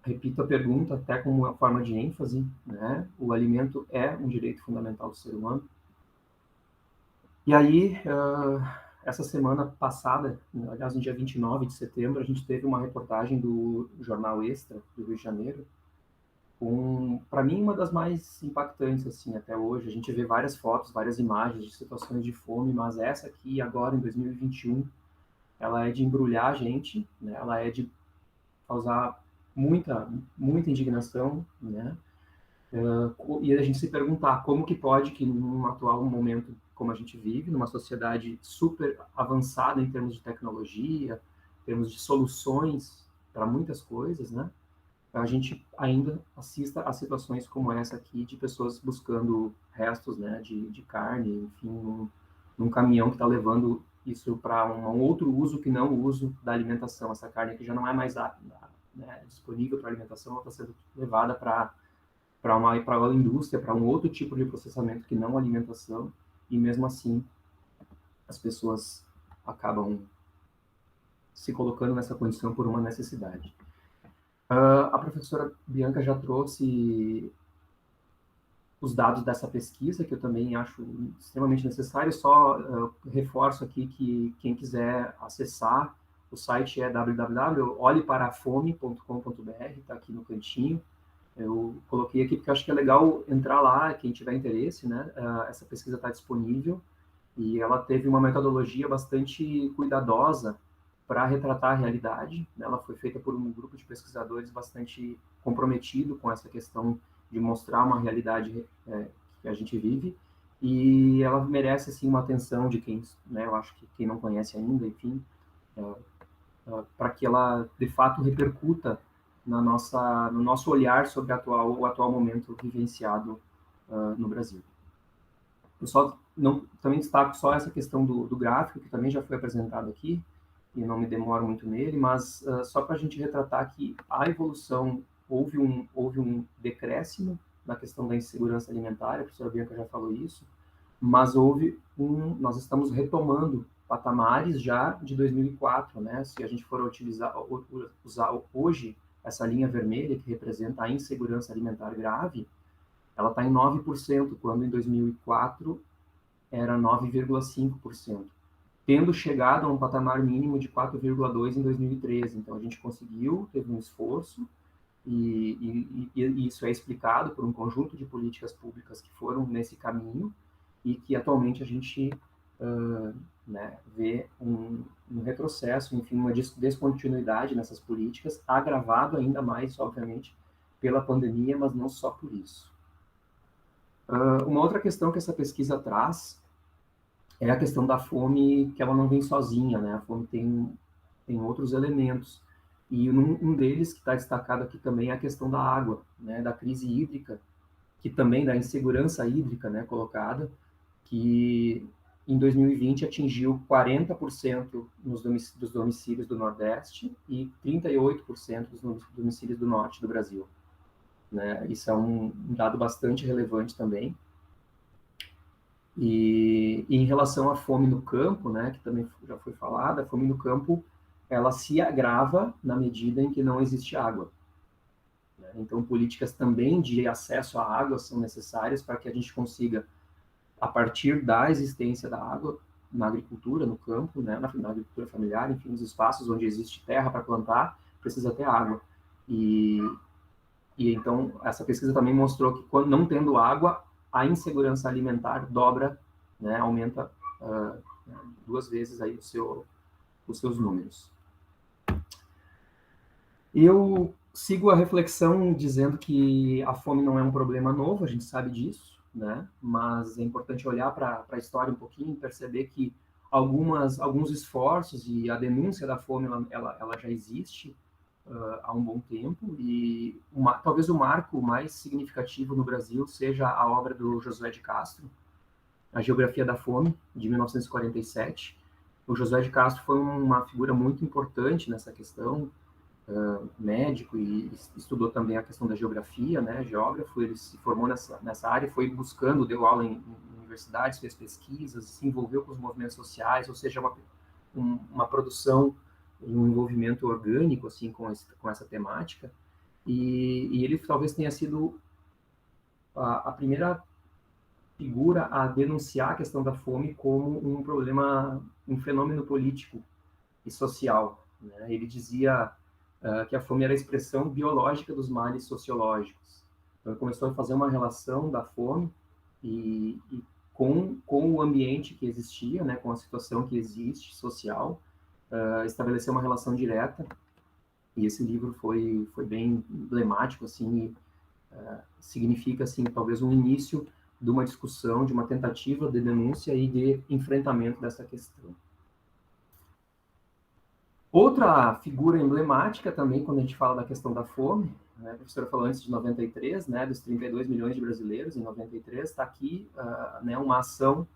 repito a pergunta até como uma forma de ênfase, né? O alimento é um direito fundamental do ser humano. E aí, essa semana passada, aliás, no dia 29 de setembro, a gente teve uma reportagem do Jornal Extra, do Rio de Janeiro, com, para mim, uma das mais impactantes, assim, até hoje. A gente vê várias fotos, várias imagens de situações de fome, mas essa aqui, agora, em 2021, ela é de embrulhar a gente, né? Ela é de causar muita indignação, né? E a gente se perguntar como que pode que num atual momento como a gente vive, numa sociedade super avançada em termos de tecnologia, em termos de soluções para muitas coisas, né? A gente ainda assista a situações como essa aqui, de pessoas buscando restos, né, de carne, enfim, num caminhão que está levando isso para um outro uso que não o uso da alimentação. Essa carne que já não é mais disponível para alimentação, ela está sendo levada para a indústria, para um outro tipo de processamento que não alimentação, e mesmo assim as pessoas acabam se colocando nessa condição por uma necessidade. A professora Bianca já trouxe os dados dessa pesquisa, que eu também acho extremamente necessário. Só reforço aqui que quem quiser acessar, o site é www.olheparafome.com.br, está aqui no cantinho. Eu coloquei aqui porque eu acho que é legal entrar lá, quem tiver interesse, né? Essa pesquisa está disponível e ela teve uma metodologia bastante cuidadosa para retratar a realidade. Ela foi feita por um grupo de pesquisadores bastante comprometido com essa questão de mostrar uma realidade que a gente vive. e ela merece, assim, uma atenção de quem, né, eu acho que quem não conhece ainda, enfim, para que ela, de fato, repercuta no nosso olhar sobre o atual momento vivenciado no Brasil. Eu só também destaco só essa questão do gráfico, que também já foi apresentado aqui, e não me demoro muito nele, mas só para a gente retratar que a evolução, houve um decréscimo na questão da insegurança alimentar, a professora Bianca já falou isso, mas nós estamos retomando patamares já de 2004, né? Se a gente for usar hoje essa linha vermelha que representa a insegurança alimentar grave, ela está em 9%, quando em 2004 era 9,5%, tendo chegado a um patamar mínimo de 4,2% em 2013. Então, a gente conseguiu, teve um esforço, e isso é explicado por um conjunto de políticas públicas que foram nesse caminho, e que atualmente a gente vê um retrocesso, enfim, uma descontinuidade nessas políticas, agravado ainda mais, obviamente, pela pandemia, mas não só por isso. Uma outra questão que essa pesquisa traz é a questão da fome, que ela não vem sozinha, né? A fome tem outros elementos. E um deles que está destacado aqui também é a questão da água, né? Da crise hídrica, que também da insegurança hídrica, né? Colocada, que em 2020 atingiu 40% dos domicílios do Nordeste e 38% dos domicílios do Norte do Brasil. Né? Isso é um dado bastante relevante também. E em relação à fome no campo, né, que também já foi falada, a fome no campo, ela se agrava na medida em que não existe água. Né? Então, políticas também de acesso à água são necessárias para que a gente consiga, a partir da existência da água na agricultura, no campo, né, na agricultura familiar, enfim, nos espaços onde existe terra para plantar, precisa ter água. E então, essa pesquisa também mostrou que, quando não tendo água, a insegurança alimentar dobra, né, aumenta 2 vezes aí os seus números. Eu sigo a reflexão dizendo que a fome não é um problema novo, a gente sabe disso, né, mas é importante olhar para a história um pouquinho e perceber que alguns esforços e a denúncia da fome, ela já existe há um bom tempo, e talvez o marco mais significativo no Brasil seja a obra do Josué de Castro, A Geografia da Fome, de 1947. O Josué de Castro foi uma figura muito importante nessa questão, médico, e estudou também a questão da geografia, né, geógrafo. Ele se formou nessa área, foi buscando, deu aula em universidades, fez pesquisas, se envolveu com os movimentos sociais, ou seja, uma produção, um envolvimento orgânico, assim, com essa temática, e ele talvez tenha sido a primeira figura a denunciar a questão da fome como um problema, um fenômeno político e social. Né? Ele dizia que a fome era a expressão biológica dos males sociológicos. Então, ele começou a fazer uma relação da fome e com o ambiente que existia, né, com a situação que existe, social, estabeleceu uma relação direta, e esse livro foi bem emblemático, assim, significa, assim, talvez um início de uma discussão, de uma tentativa de denúncia e de enfrentamento dessa questão. Outra figura emblemática também, quando a gente fala da questão da fome, né, a professora falou antes de 93, né, dos 32 milhões de brasileiros, em 93, está aqui né, uma ação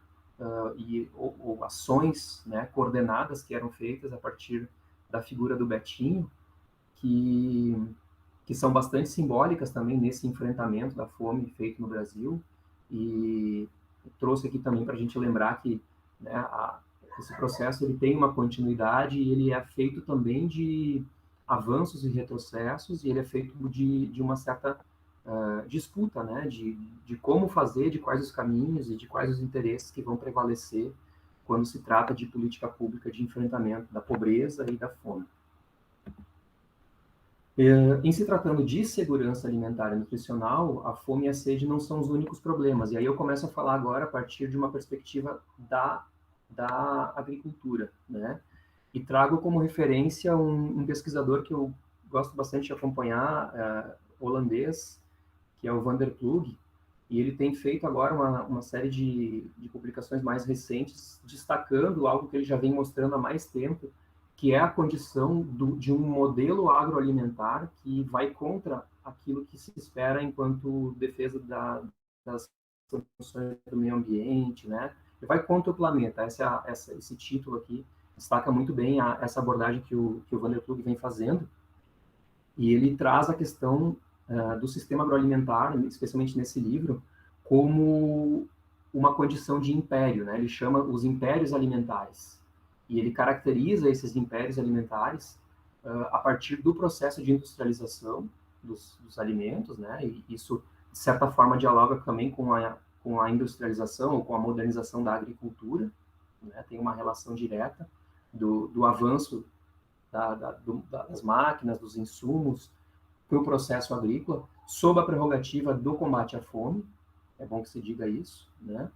ou ações, né, coordenadas que eram feitas a partir da figura do Betinho, que são bastante simbólicas também nesse enfrentamento da fome feito no Brasil, e trouxe aqui também para a gente lembrar que, né, esse processo ele tem uma continuidade, e ele é feito também de avanços e retrocessos, e ele é feito de uma certa disputa, né, de como fazer, de quais os caminhos e de quais os interesses que vão prevalecer quando se trata de política pública de enfrentamento da pobreza e da fome. Em se tratando de segurança alimentar e nutricional, a fome e a sede não são os únicos problemas, e aí eu começo a falar agora a partir de uma perspectiva da agricultura, né? E trago como referência um pesquisador que eu gosto bastante de acompanhar, holandês, que é o Van der Ploeg, E ele tem feito agora uma série de publicações mais recentes, destacando algo que ele já vem mostrando há mais tempo, que é a condição de um modelo agroalimentar que vai contra aquilo que se espera enquanto defesa das condições do meio ambiente, né? Ele vai contra o planeta. Esse título aqui destaca muito bem essa abordagem que o Wander Plug vem fazendo, e ele traz a questão do sistema agroalimentar, especialmente nesse livro, como uma condição de império, né? Ele chama os impérios alimentares. E ele caracteriza esses impérios alimentares a partir do processo de industrialização dos alimentos, né? E isso, de certa forma, dialoga também com a industrialização ou com a modernização da agricultura, né? Tem uma relação direta do avanço das máquinas, dos insumos, para o processo agrícola, sob a prerrogativa do combate à fome, é bom que se diga isso, né?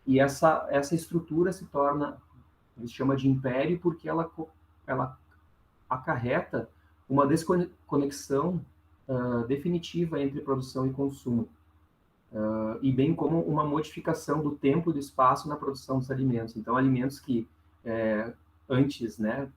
E essa estrutura se torna, ele chama de império, porque ela acarreta uma desconexão definitiva entre produção e consumo, e bem como uma modificação do tempo e do espaço na produção dos alimentos. Então, alimentos que antes, né,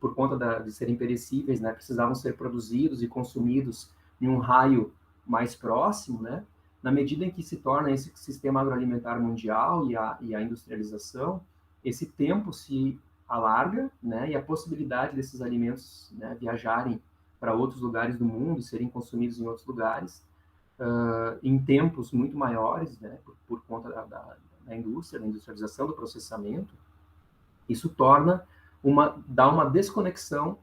por conta de serem perecíveis, né, precisavam ser produzidos e consumidos em um raio mais próximo, né, na medida em que se torna esse sistema agroalimentar mundial e a industrialização, esse tempo se alarga, né, e a possibilidade desses alimentos, né, viajarem para outros lugares do mundo e serem consumidos em outros lugares, em tempos muito maiores, né, por conta da indústria, da industrialização, do processamento, isso dá uma desconexão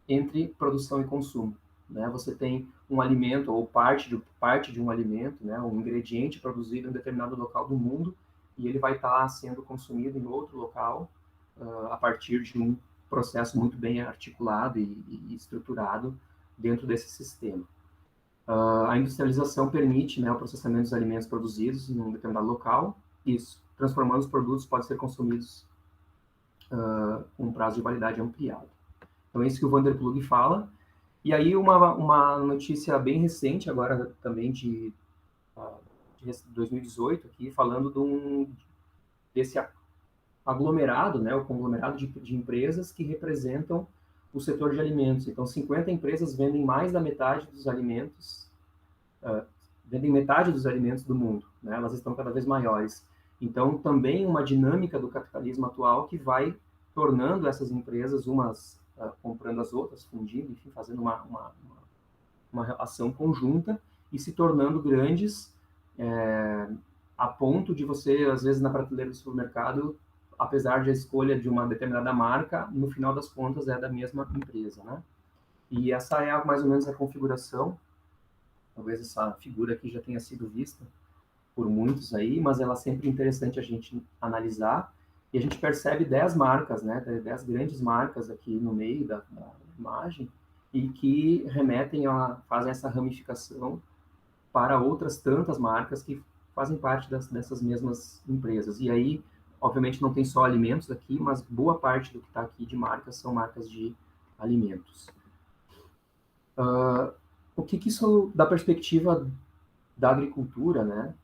entre produção e consumo, né? Você tem um alimento ou parte de um alimento, né, um ingrediente produzido em um determinado local do mundo, e ele vai estar sendo consumido em outro local a partir de um processo muito bem articulado e estruturado dentro desse sistema. A industrialização permite, né, o processamento dos alimentos produzidos em um determinado local, isso, transformando os produtos, podem ser consumidos com um prazo de validade ampliado. Então, é isso que o Wander Plug fala. E aí, uma notícia bem recente, agora também de 2018, aqui, falando desse aglomerado, né, o conglomerado de empresas que representam o setor de alimentos. Então, 50 empresas vendem mais da metade dos alimentos, vendem metade dos alimentos do mundo, né? Elas estão cada vez maiores. Então, também uma dinâmica do capitalismo atual que vai tornando essas empresas, umas comprando as outras, fundindo, enfim, fazendo uma relação conjunta e se tornando grandes a ponto de você, às vezes, na prateleira do supermercado, apesar de a escolha de uma determinada marca, no final das contas é da mesma empresa, né? E essa é mais ou menos a configuração. Talvez essa figura aqui já tenha sido vista por muitos aí, mas ela é sempre interessante a gente analisar, e a gente percebe 10 marcas, né, 10 grandes marcas aqui no meio da imagem, e que fazem essa ramificação para outras tantas marcas que fazem parte dessas mesmas empresas. E aí, obviamente, não tem só alimentos aqui, mas boa parte do que está aqui de marcas são marcas de alimentos. O que isso, da perspectiva da agricultura, né,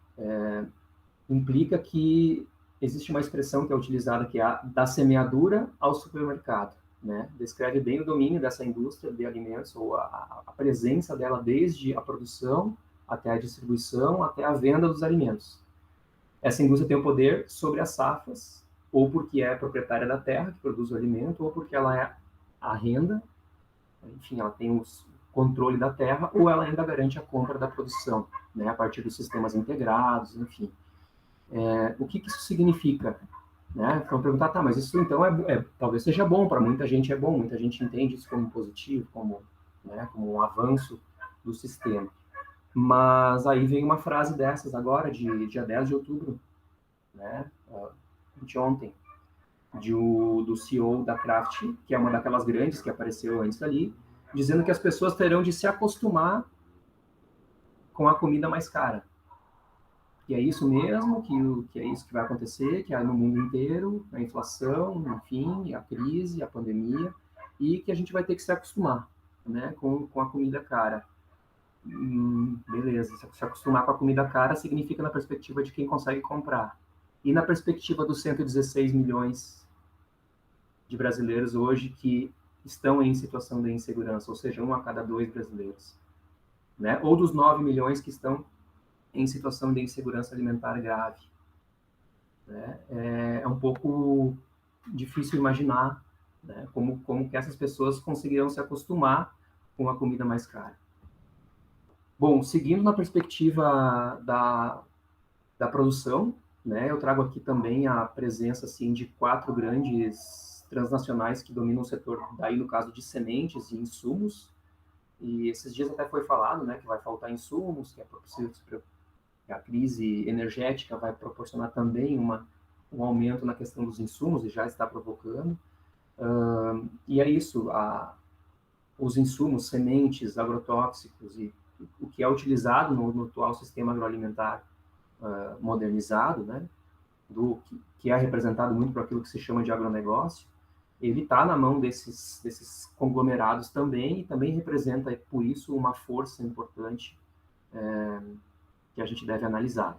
implica que existe uma expressão que é utilizada, que é da semeadura ao supermercado, né? Descreve bem o domínio dessa indústria de alimentos, ou a presença dela desde a produção até a distribuição, até a venda dos alimentos. Essa indústria tem o poder sobre as safras, ou porque é proprietária da terra que produz o alimento, ou porque ela é a renda, enfim, ela tem o controle da terra, ou ela ainda garante a compra da produção, né, a partir dos sistemas integrados, enfim. O que isso significa? Né? Vão perguntar, tá, mas isso então talvez seja bom, para muita gente é bom, muita gente entende isso como positivo, como um avanço do sistema. Mas aí vem uma frase dessas agora, de dia 10 de outubro, né, de ontem, do CEO da Kraft, que é uma daquelas grandes que apareceu antes ali, dizendo que as pessoas terão de se acostumar com a comida mais cara. Que é isso mesmo, que é isso que vai acontecer, que é no mundo inteiro, a inflação, enfim, a crise, a pandemia, e que a gente vai ter que se acostumar, né, com a comida cara. beleza, se acostumar com a comida cara significa na perspectiva de quem consegue comprar. E na perspectiva dos 116 milhões de brasileiros hoje que estão em situação de insegurança, ou seja, 1 a cada 2 brasileiros, né? Ou dos 9 milhões que estão em situação de insegurança alimentar grave, né? É um pouco difícil imaginar, né, como que essas pessoas conseguirão se acostumar com a comida mais cara. Bom, seguindo na perspectiva da produção, né, eu trago aqui também a presença assim, de 4 grandes transnacionais que dominam o setor, daí no caso de sementes e insumos, e esses dias até foi falado, né, que vai faltar insumos, que a crise energética vai proporcionar também um aumento na questão dos insumos, e já está provocando. E é isso, os insumos, sementes, agrotóxicos e o que é utilizado no atual sistema agroalimentar modernizado, né, que é representado muito por aquilo que se chama de agronegócio, ele está na mão desses conglomerados também, e também representa, por isso, uma força importante que a gente deve analisar.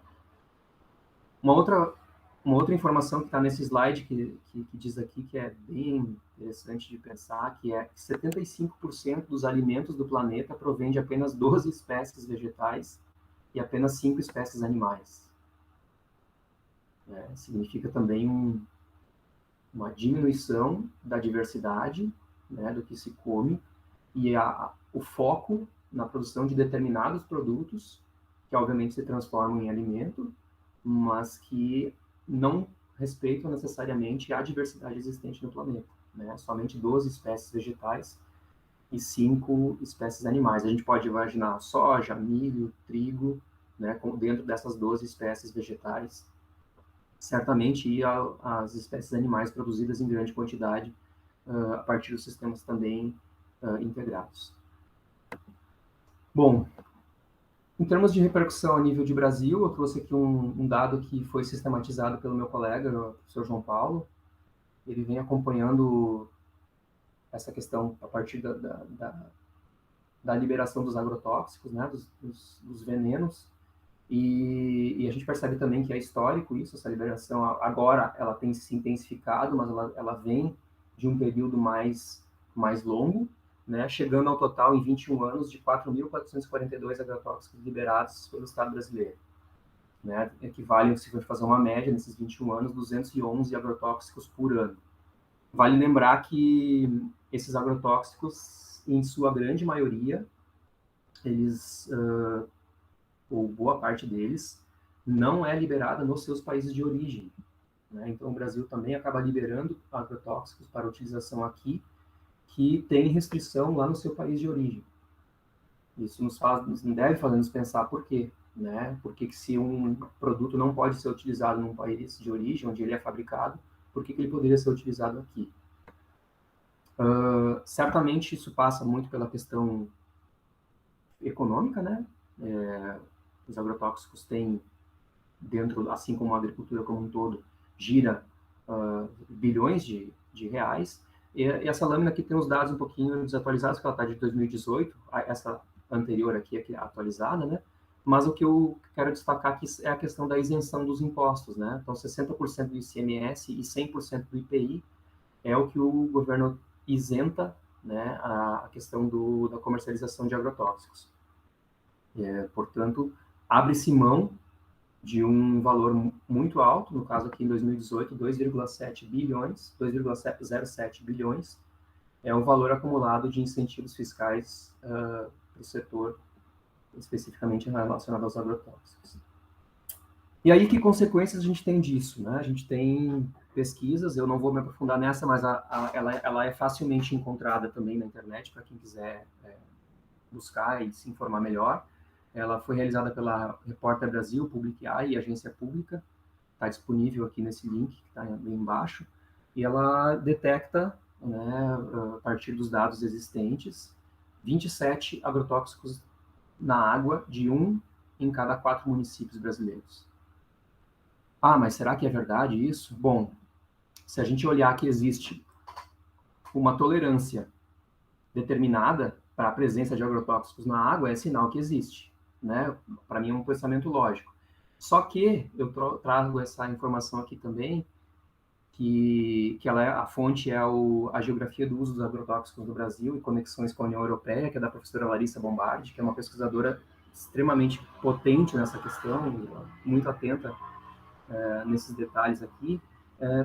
Uma outra informação que está nesse slide, que diz aqui, que é bem interessante de pensar, que é que 75% dos alimentos do planeta provém de apenas 12 espécies vegetais e apenas 5 espécies animais. Significa também uma diminuição da diversidade, né, do que se come, e o foco na produção de determinados produtos, que obviamente se transformam em alimento, mas que não respeitam necessariamente a diversidade existente no planeta, né? Somente 12 espécies vegetais e 5 espécies animais. A gente pode imaginar soja, milho, trigo, né, dentro dessas 12 espécies vegetais, certamente e as espécies animais produzidas em grande quantidade a partir dos sistemas também integrados. Bom, em termos de repercussão a nível de Brasil, eu trouxe aqui um dado que foi sistematizado pelo meu colega, o professor João Paulo. Ele vem acompanhando essa questão a partir da liberação dos agrotóxicos, né, dos venenos, e a gente percebe também que é histórico isso, essa liberação. Agora ela tem se intensificado, mas ela vem de um período mais longo, né, chegando ao total em 21 anos de 4.442 agrotóxicos liberados pelo Estado brasileiro, né, equivalem, se for fazer uma média nesses 21 anos, 211 agrotóxicos por ano. Vale lembrar que esses agrotóxicos, em sua grande maioria, eles, ou boa parte deles, não é liberada nos seus países de origem, né? Então o Brasil também acaba liberando agrotóxicos para utilização aqui, que tem restrição lá no seu país de origem. Isso deve fazer-nos pensar por quê, né? Porque que se um produto não pode ser utilizado num país de origem, onde ele é fabricado, por que ele poderia ser utilizado aqui? Certamente isso passa muito pela questão econômica, né? Os agrotóxicos têm dentro, assim como a agricultura como um todo, gira bilhões de reais. E essa lâmina aqui tem os dados um pouquinho desatualizados, que ela está de 2018, essa anterior aqui é atualizada, né? Mas o que eu quero destacar aqui é a questão da isenção dos impostos, né? Então, 60% do ICMS e 100% do IPI é o que o governo isenta, né, a questão da comercialização de agrotóxicos. Portanto, abre-se mão de um valor muito alto, no caso aqui em 2018, 2,07 bilhões, 2,07 bilhões, é o valor acumulado de incentivos fiscais para o setor, especificamente relacionado aos agrotóxicos. E aí, que consequências a gente tem disso, né? A gente tem pesquisas, eu não vou me aprofundar nessa, mas ela é facilmente encontrada também na internet, para quem quiser buscar e se informar melhor. Ela foi realizada pela Repórter Brasil, Public Eye e Agência Pública, está disponível aqui nesse link, que está bem embaixo, e ela detecta, né, a partir dos dados existentes, 27 agrotóxicos na água de 1 em cada 4 municípios brasileiros. Ah, mas será que é verdade isso? Bom, se a gente olhar que existe uma tolerância determinada para a presença de agrotóxicos na água é sinal que existe, né? Para mim é um pensamento lógico. Só que eu trago essa informação aqui também, que a fonte é a Geografia do Uso dos Agrotóxicos no Brasil e Conexões com a União Europeia, que é da professora Larissa Bombardi, que é uma pesquisadora extremamente potente nessa questão, muito atenta nesses detalhes aqui.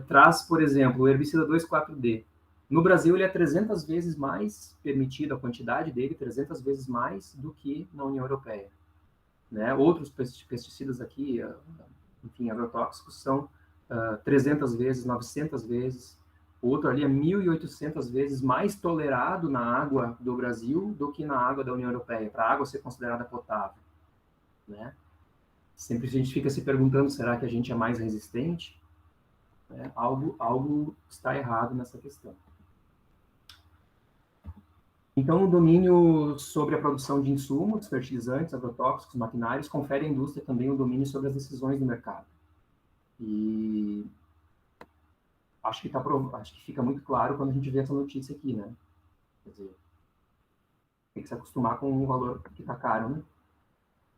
Traz, por exemplo, o herbicida 2,4-D. No Brasil, ele é 300 vezes mais permitido, a quantidade dele 300 vezes mais do que na União Europeia. Né? Outros pesticidas aqui, enfim, agrotóxicos, são 300 vezes, 900 vezes. O outro ali é 1.800 vezes mais tolerado na água do Brasil do que na água da União Europeia, para a água ser considerada potável. Né? Sempre a gente fica se perguntando, será que a gente é mais resistente? Algo está errado nessa questão. Então, o domínio sobre a produção de insumos, fertilizantes, agrotóxicos, maquinários, confere à indústria também o domínio sobre as decisões do mercado. E acho que fica muito claro quando a gente vê essa notícia aqui, né? Quer dizer, tem que se acostumar com o valor que está caro, né?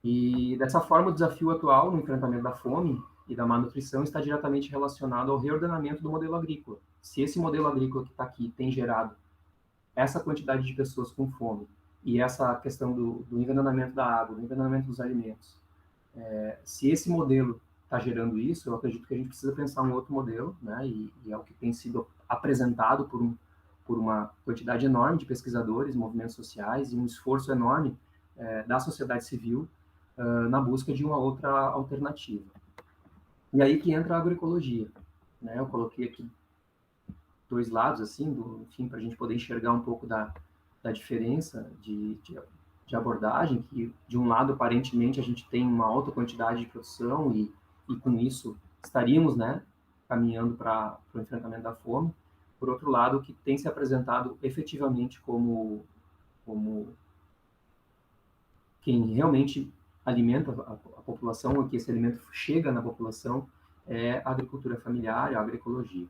E, dessa forma, o desafio atual no enfrentamento da fome e da má nutrição está diretamente relacionado ao reordenamento do modelo agrícola. Se esse modelo agrícola que está aqui tem gerado essa quantidade de pessoas com fome e essa questão do envenenamento da água, do envenenamento dos alimentos, se esse modelo está gerando isso, eu acredito que a gente precisa pensar um outro modelo, né? E é o que tem sido apresentado por uma quantidade enorme de pesquisadores, movimentos sociais e um esforço enorme da sociedade civil na busca de uma outra alternativa. E aí que entra a agroecologia, né? Eu coloquei aqui 2 lados, assim, enfim, para a gente poder enxergar um pouco da diferença de abordagem, que de um lado, aparentemente, a gente tem uma alta quantidade de produção e com isso estaríamos, né, caminhando para o enfrentamento da fome. Por outro lado, o que tem se apresentado efetivamente como quem realmente alimenta a população, que esse alimento chega na população, é a agricultura familiar, a agroecologia.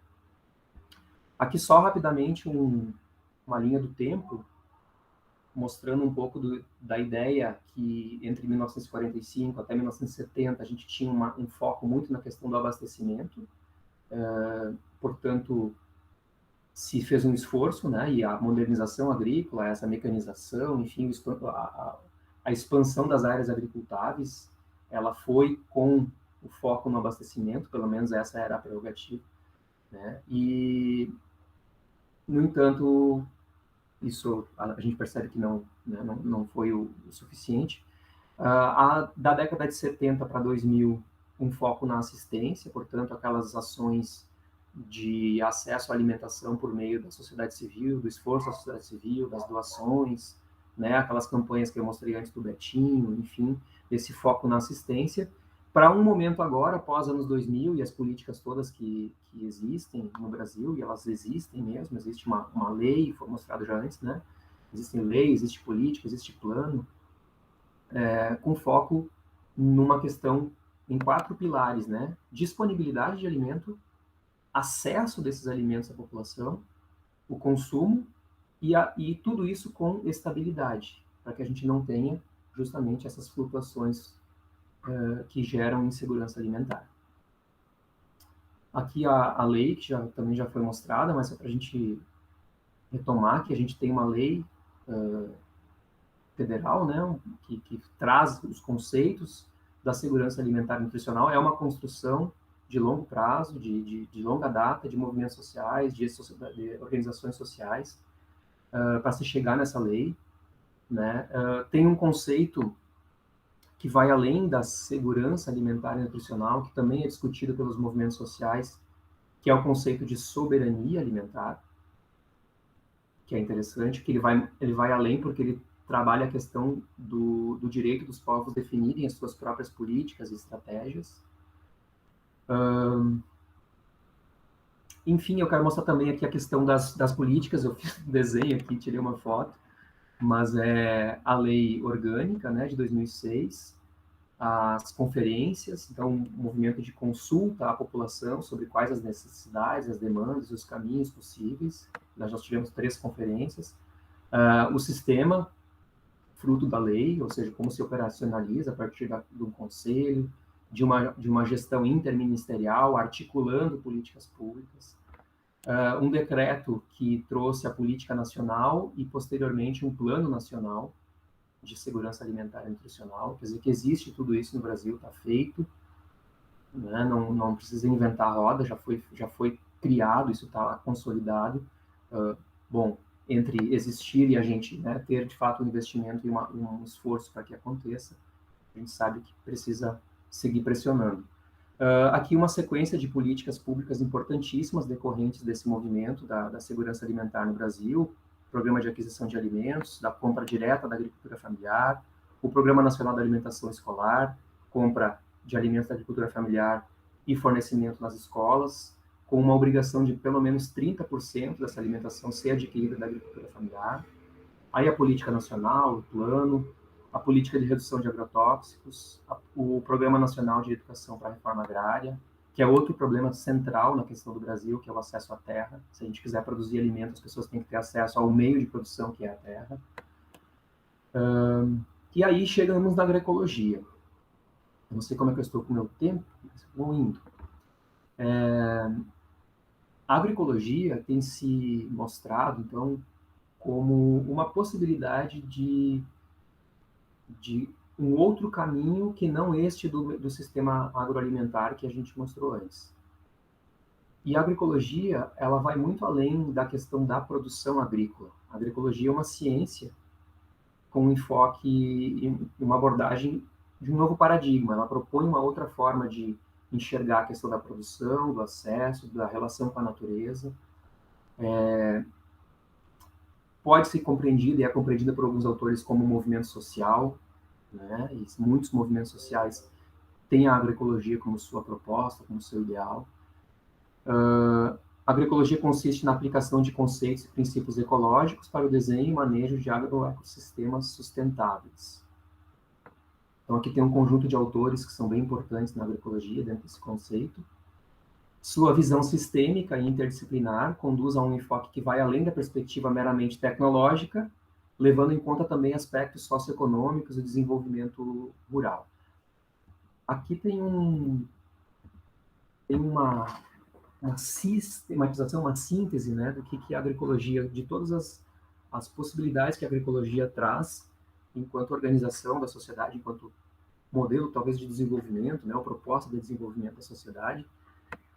Aqui só rapidamente uma linha do tempo, mostrando um pouco da ideia que entre 1945 até 1970 a gente tinha um foco muito na questão do abastecimento, portanto, se fez um esforço, né, e a modernização agrícola, essa mecanização, enfim, a expansão das áreas agricultáveis, ela foi com o foco no abastecimento, pelo menos essa era a prerrogativa, né, e, no entanto, isso a gente percebe que não foi o suficiente. Da década de 70 para 2000, um foco na assistência, portanto, aquelas ações de acesso à alimentação por meio da sociedade civil, do esforço da sociedade civil, das doações, né, aquelas campanhas que eu mostrei antes do Betinho, enfim, esse foco na assistência, para um momento agora, após anos 2000 e as políticas todas que existem no Brasil, e elas existem mesmo, existe uma lei, foi mostrado já antes, né? Existem leis, existe política, existe plano, com foco numa questão em 4 pilares, né? Disponibilidade de alimento, acesso desses alimentos à população, o consumo e tudo isso com estabilidade, para que a gente não tenha justamente essas flutuações que geram insegurança alimentar. Aqui a lei, que também já foi mostrada, mas é para a gente retomar que a gente tem uma lei federal, né, que traz os conceitos da segurança alimentar e nutricional. É uma construção de longo prazo, de longa data, de movimentos sociais, de organizações sociais, para se chegar nessa lei, né. Tem um conceito que vai além da segurança alimentar e nutricional, que também é discutido pelos movimentos sociais, que é o conceito de soberania alimentar, que é interessante, que ele vai além porque ele trabalha a questão do direito dos povos definirem as suas próprias políticas e estratégias. Enfim, eu quero mostrar também aqui a questão das políticas. Eu fiz um desenho aqui, tirei uma foto, mas é a lei orgânica, né, de 2006, as conferências, então um movimento de consulta à população sobre quais as necessidades, as demandas, os caminhos possíveis. Nós tivemos 3 conferências, O sistema, fruto da lei, ou seja, como se operacionaliza a partir de um conselho, de uma gestão interministerial, articulando políticas públicas. Um decreto que trouxe a política nacional e, posteriormente, um plano nacional de segurança alimentar e nutricional. Quer dizer, que existe tudo isso no Brasil, está feito, né? Não precisa inventar a roda, já foi criado, isso está consolidado. Bom, entre existir e a gente, né, ter de fato um investimento e um esforço para que aconteça, a gente sabe que precisa seguir pressionando. Aqui uma sequência de políticas públicas importantíssimas decorrentes desse movimento da segurança alimentar no Brasil: Programa de Aquisição de Alimentos, da compra direta da agricultura familiar, o Programa Nacional da Alimentação Escolar, compra de alimentos da agricultura familiar e fornecimento nas escolas, com uma obrigação de pelo menos 30% dessa alimentação ser adquirida da agricultura familiar. Aí a política nacional, o plano, a política de redução de agrotóxicos, o Programa Nacional de Educação para a Reforma Agrária, que é outro problema central na questão do Brasil, que é o acesso à terra. Se a gente quiser produzir alimentos, as pessoas têm que ter acesso ao meio de produção, que é a terra. E aí chegamos na agroecologia. Eu não sei como é que eu estou com o meu tempo, mas vou indo. A agroecologia tem se mostrado, então, como uma possibilidade de um outro caminho que não este do sistema agroalimentar que a gente mostrou antes. E a agroecologia, ela vai muito além da questão da produção agrícola. A agroecologia é uma ciência com um enfoque e uma abordagem de um novo paradigma. Ela propõe uma outra forma de enxergar a questão da produção, do acesso, da relação com a natureza. Pode ser compreendida e é compreendida por alguns autores como um movimento social, né? E muitos movimentos sociais têm a agroecologia como sua proposta, como seu ideal. A agroecologia consiste na aplicação de conceitos e princípios ecológicos para o desenho e manejo de agroecossistemas sustentáveis. Então, aqui tem um conjunto de autores que são bem importantes na agroecologia, dentro desse conceito. Sua visão sistêmica e interdisciplinar conduz a um enfoque que vai além da perspectiva meramente tecnológica, levando em conta também aspectos socioeconômicos e desenvolvimento rural. Aqui tem uma sistematização, uma síntese, né, do que é a agroecologia, de todas as possibilidades que a agroecologia traz enquanto organização da sociedade, enquanto modelo, talvez, de desenvolvimento, né, ou proposta de desenvolvimento da sociedade.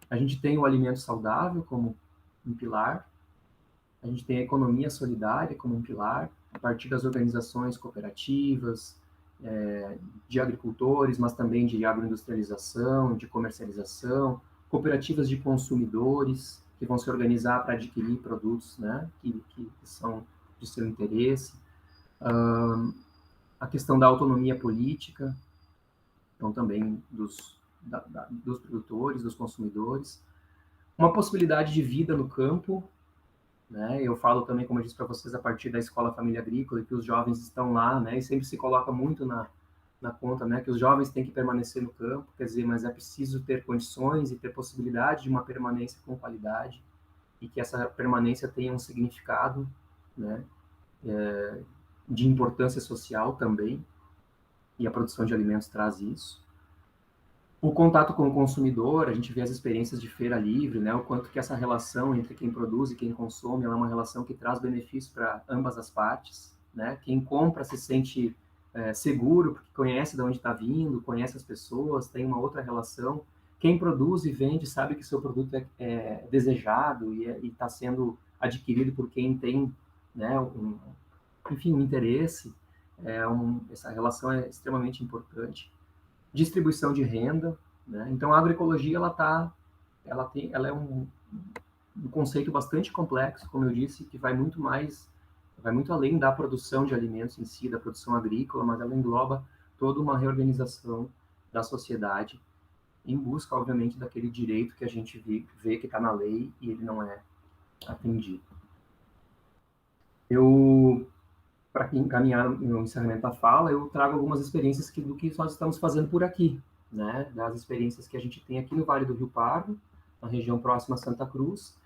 A gente tem o alimento saudável como um pilar, a gente tem a economia solidária como um pilar, a partir das organizações cooperativas, de agricultores, mas também de agroindustrialização, de comercialização, cooperativas de consumidores, que vão se organizar para adquirir produtos, né, que são de seu interesse. A questão da autonomia política, então também dos produtores, dos consumidores. Uma possibilidade de vida no campo, né? Eu falo também, como eu disse para vocês, a partir da Escola Família Agrícola, que os jovens estão lá, né? E sempre se coloca muito na conta, né? Que os jovens têm que permanecer no campo, quer dizer, mas é preciso ter condições e ter possibilidade de uma permanência com qualidade, e que essa permanência tenha um significado, né? De importância social também, e a produção de alimentos traz isso. O contato com o consumidor, a gente vê as experiências de feira livre, né, o quanto que essa relação entre quem produz e quem consome, ela é uma relação que traz benefício para ambas as partes, né? Quem compra se sente seguro, porque conhece de onde está vindo, conhece as pessoas, tem uma outra relação. Quem produz e vende sabe que seu produto é desejado e está sendo adquirido por quem tem, né, um interesse. Essa relação é extremamente importante. Distribuição de renda, né? Então a agroecologia ela é um conceito bastante complexo, como eu disse, que vai muito além da produção de alimentos em si, da produção agrícola, mas ela engloba toda uma reorganização da sociedade em busca, obviamente, daquele direito que a gente vê que está na lei e ele não é atendido. Para encaminhar no encerramento da fala, eu trago algumas experiências do que nós estamos fazendo por aqui, né? Das experiências que a gente tem aqui no Vale do Rio Pardo, na região próxima a Santa Cruz,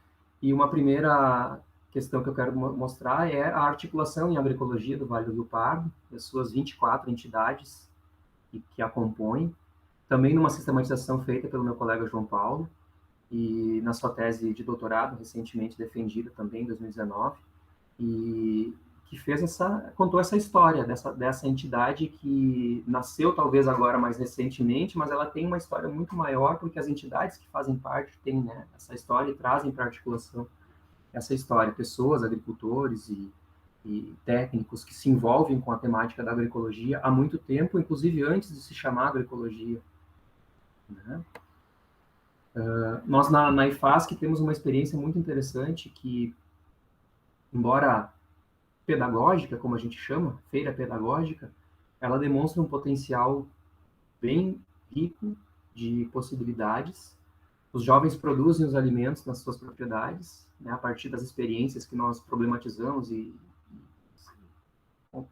e uma primeira questão que eu quero mostrar é a articulação em agroecologia do Vale do Rio Pardo, as suas 24 entidades que a compõem, também numa sistematização feita pelo meu colega João Paulo, e na sua tese de doutorado, recentemente defendida também, em 2019, e que contou essa história dessa entidade que nasceu talvez agora mais recentemente, mas ela tem uma história muito maior, porque as entidades que fazem parte têm, né, essa história e trazem para a articulação essa história, pessoas, agricultores e técnicos que se envolvem com a temática da agroecologia há muito tempo, inclusive antes de se chamar agroecologia, né? Nós, na IFASC, temos uma experiência muito interessante que, embora pedagógica, como a gente chama, feira pedagógica, ela demonstra um potencial bem rico de possibilidades. Os jovens produzem os alimentos nas suas propriedades, né, a partir das experiências que nós problematizamos e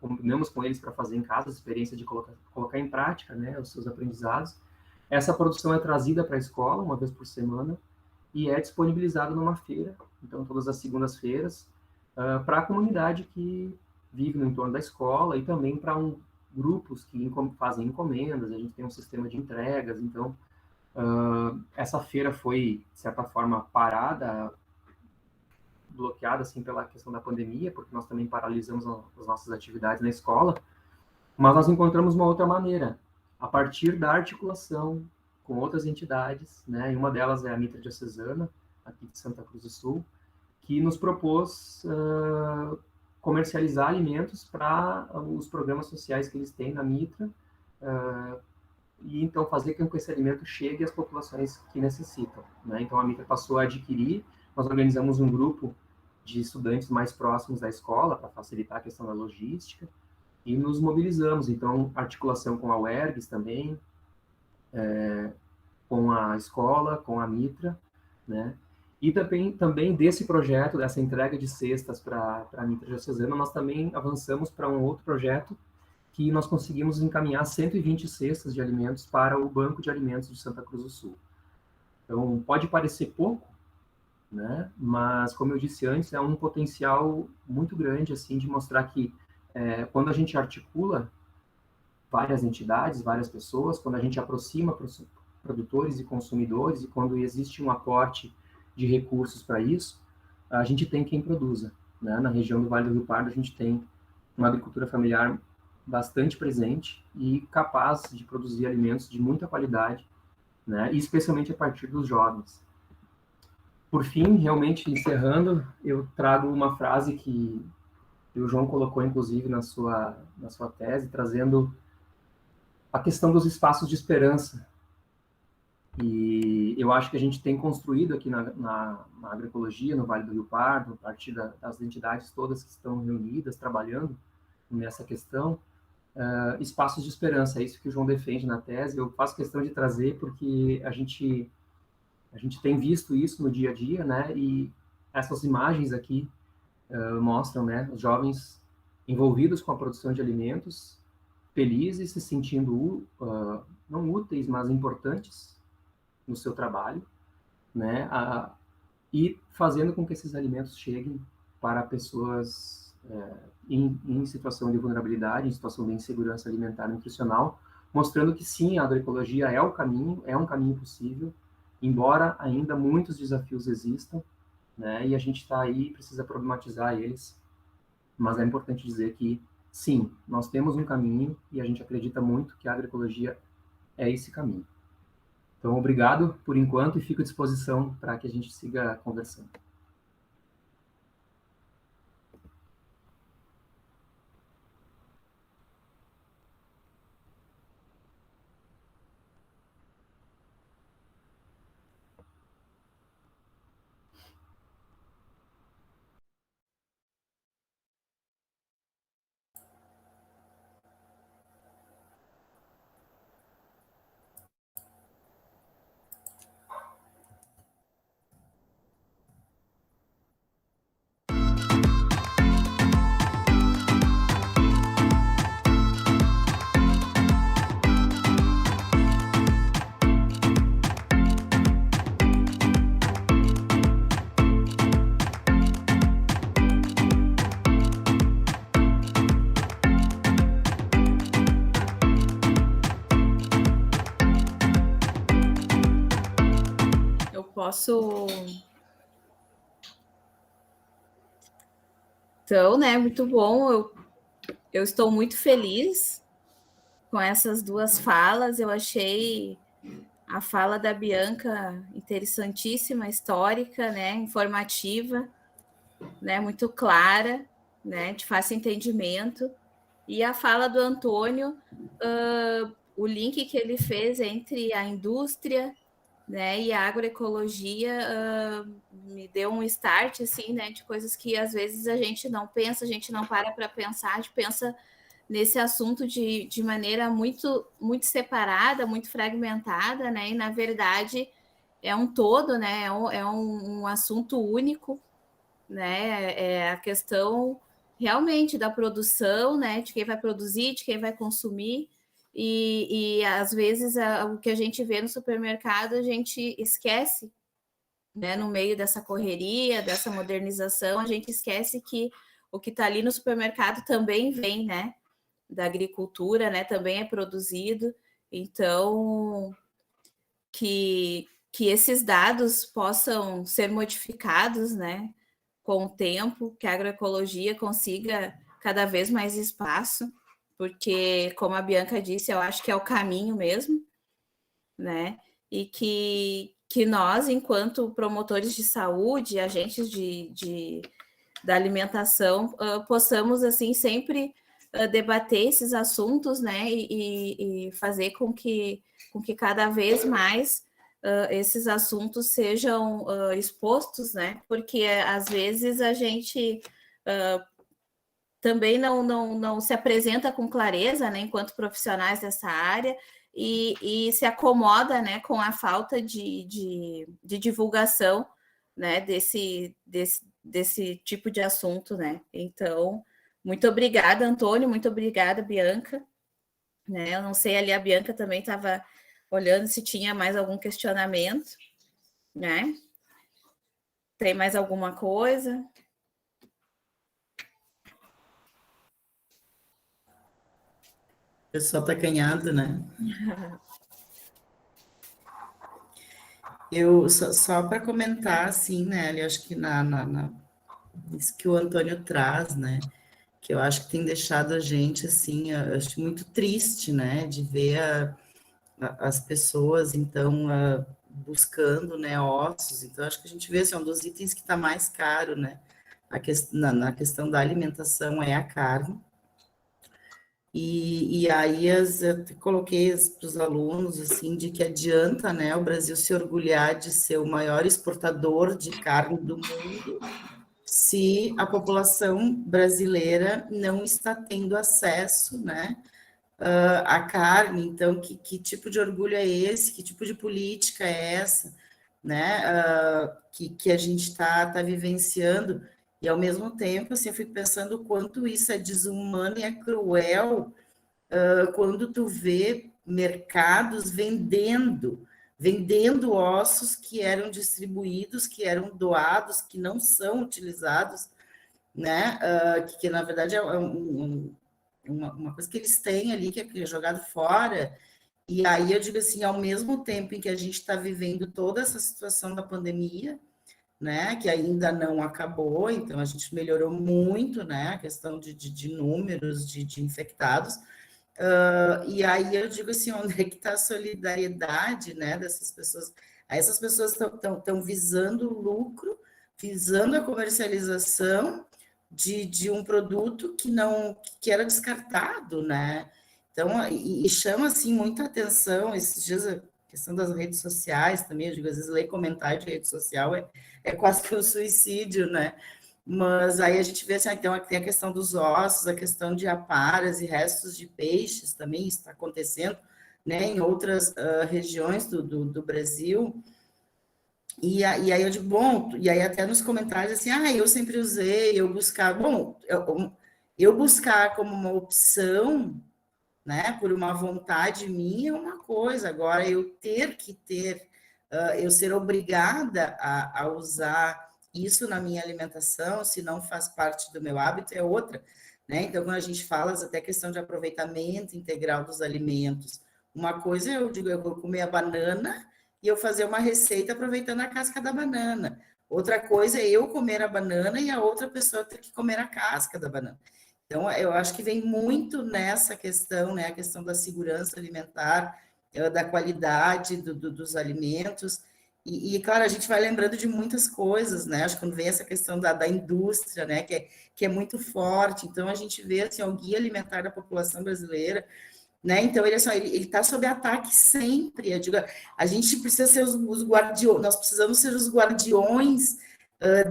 combinamos com eles para fazer em casa, a experiência de colocar em prática, né, os seus aprendizados. Essa produção é trazida para a escola uma vez por semana e é disponibilizada numa feira, então todas as segundas-feiras, para a comunidade que vive no entorno da escola e também para grupos que fazem encomendas, a gente tem um sistema de entregas, então essa feira foi, de certa forma, parada, bloqueada assim pela questão da pandemia, porque nós também paralisamos as nossas atividades na escola, mas nós encontramos uma outra maneira, a partir da articulação com outras entidades, né, e uma delas é a Mitra Diocesana, aqui de Santa Cruz do Sul, que nos propôs comercializar alimentos para os programas sociais que eles têm na Mitra, e então fazer com que esse alimento chegue às populações que necessitam, né? Então a Mitra passou a adquirir, nós organizamos um grupo de estudantes mais próximos da escola para facilitar a questão da logística e nos mobilizamos, então articulação com a UERGS também, com a escola, com a Mitra, né? E também desse projeto, dessa entrega de cestas para a Mitra Diocesana, nós também avançamos para um outro projeto que nós conseguimos encaminhar 120 cestas de alimentos para o Banco de Alimentos de Santa Cruz do Sul. Então, pode parecer pouco, né? Mas, como eu disse antes, é um potencial muito grande assim, de mostrar que quando a gente articula várias entidades, várias pessoas, quando a gente aproxima produtores e consumidores e quando existe um aporte de recursos para isso, a gente tem quem produza, né? Na região do Vale do Rio Pardo, a gente tem uma agricultura familiar bastante presente e capaz de produzir alimentos de muita qualidade, né? E especialmente a partir dos jovens. Por fim, realmente encerrando, eu trago uma frase que o João colocou, inclusive, na sua tese, trazendo a questão dos espaços de esperança. E eu acho que a gente tem construído aqui na agroecologia, no Vale do Rio Pardo, a partir das entidades todas que estão reunidas, trabalhando nessa questão, espaços de esperança. É isso que o João defende na tese. Eu faço questão de trazer porque a gente tem visto isso no dia a dia, né? E essas imagens aqui mostram, né, os jovens envolvidos com a produção de alimentos, felizes, se sentindo não úteis, mas importantes no seu trabalho, né? E fazendo com que esses alimentos cheguem para pessoas em situação de vulnerabilidade, em situação de insegurança alimentar e nutricional, mostrando que sim, a agroecologia é um caminho possível, embora ainda muitos desafios existam, né? E a gente está aí, precisa problematizar eles, mas é importante dizer que sim, nós temos um caminho e a gente acredita muito que a agroecologia é esse caminho. Então, obrigado por enquanto e fico à disposição para que a gente siga conversando. Posso... Então, né, muito bom. Eu estou muito feliz com essas duas falas. Eu achei a fala da Bianca interessantíssima, histórica, né, informativa, né, muito clara, né, de fácil entendimento. E a fala do Antônio, o link que ele fez entre a indústria, né, e a agroecologia me deu um start, assim, né, de coisas que às vezes a gente não pensa, a gente não para pensar, a gente pensa nesse assunto de maneira muito, muito separada, muito fragmentada, né, e na verdade é um todo, né, é um assunto único, né, é a questão realmente da produção, né, de quem vai produzir, de quem vai consumir, e às vezes o que a gente vê no supermercado a gente esquece, né, no meio dessa correria, dessa modernização, a gente esquece que o que está ali no supermercado também vem, né, da agricultura, né, também é produzido, então que esses dados possam ser modificados, né, com o tempo, que a agroecologia consiga cada vez mais espaço, porque, como a Bianca disse, eu acho que é o caminho mesmo, né? E que nós, enquanto promotores de saúde, agentes da alimentação, possamos, assim, sempre debater esses assuntos, né? E fazer com que cada vez mais esses assuntos sejam expostos, né? Porque às vezes a gente também não se apresenta com clareza, né, enquanto profissionais dessa área, e se acomoda, né, com a falta de divulgação, né, desse tipo de assunto, né? Então, muito obrigada, Antônio, muito obrigada, Bianca. Né? Eu não sei, ali a Bianca também estava olhando se tinha mais algum questionamento, né? Tem mais alguma coisa? O pessoal está acanhado, né? Eu só para comentar, assim, né? Eu acho que isso que o Antônio traz, né? Que eu acho que tem deixado a gente, assim, eu acho muito triste, né? De ver as pessoas, então, buscando, né, ossos. Então, acho que a gente vê, assim, um dos itens que está mais caro, né? Na questão da alimentação é a carne. E aí eu coloquei para os alunos, assim, de que adianta, né, o Brasil se orgulhar de ser o maior exportador de carne do mundo, se a população brasileira não está tendo acesso, né, à carne. Então, que tipo de orgulho é esse? Que tipo de política é essa, né, que a gente está vivenciando? E, ao mesmo tempo, assim, eu fico pensando o quanto isso é desumano e é cruel quando tu vê mercados vendendo ossos que eram distribuídos, que eram doados, que não são utilizados, né? Que na verdade é uma coisa que eles têm ali, que é jogado fora. E aí eu digo assim, ao mesmo tempo em que a gente está vivendo toda essa situação da pandemia, né, que ainda não acabou, então a gente melhorou muito, né, a questão de números de infectados, e aí eu digo assim, onde é que está a solidariedade, né, dessas pessoas? Aí essas pessoas estão visando o lucro, visando a comercialização de um produto que era descartado, né? Então, e chama assim muita atenção esses dias a questão das redes sociais também. Eu digo, às vezes ler comentário de rede social é quase que um suicídio, né? Mas aí a gente vê assim, então tem a questão dos ossos, a questão de aparas e restos de peixes também está acontecendo, né, em outras regiões do Brasil. E aí eu digo, bom, e aí até nos comentários assim, eu sempre usei, eu buscava, bom, eu buscar como uma opção, né, por uma vontade minha é uma coisa, agora eu eu ser obrigada a usar isso na minha alimentação, se não faz parte do meu hábito, é outra, né? Então, quando a gente fala até questão de aproveitamento integral dos alimentos, uma coisa eu digo, eu vou comer a banana e eu fazer uma receita aproveitando a casca da banana. Outra coisa é eu comer a banana e a outra pessoa ter que comer a casca da banana. Então, eu acho que vem muito nessa questão, né? A questão da segurança alimentar, da qualidade dos alimentos. E, claro, a gente vai lembrando de muitas coisas, né? Acho que quando vem essa questão da indústria, né? Que é muito forte. Então, a gente vê, assim, o guia alimentar da população brasileira, né? Então, ele está sob ataque sempre. Eu digo, a gente precisa ser os guardiões, nós precisamos ser os guardiões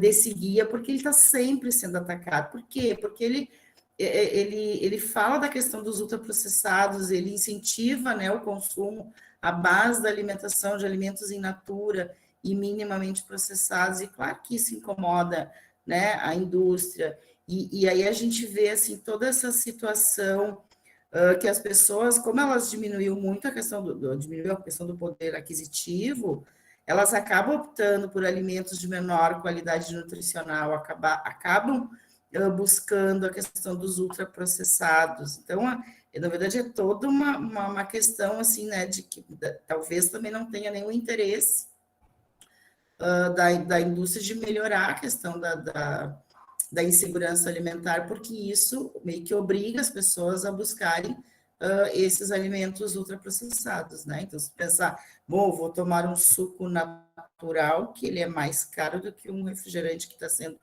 desse guia, porque ele está sempre sendo atacado. Por quê? Porque ele fala da questão dos ultraprocessados, ele incentiva, né, o consumo à base da alimentação de alimentos in natura e minimamente processados, e claro que isso incomoda, né, a indústria. E aí a gente vê assim, toda essa situação que as pessoas, como elas diminuiu muito a questão diminuiu a questão do poder aquisitivo, elas acabam optando por alimentos de menor qualidade nutricional, acabam buscando a questão dos ultraprocessados. Então, na verdade, é toda uma questão, assim, né, de que talvez também não tenha nenhum interesse da indústria de melhorar a questão da insegurança alimentar, porque isso meio que obriga as pessoas a buscarem esses alimentos ultraprocessados, né? Então, se pensar, bom, vou tomar um suco natural, que ele é mais caro do que um refrigerante que está sendo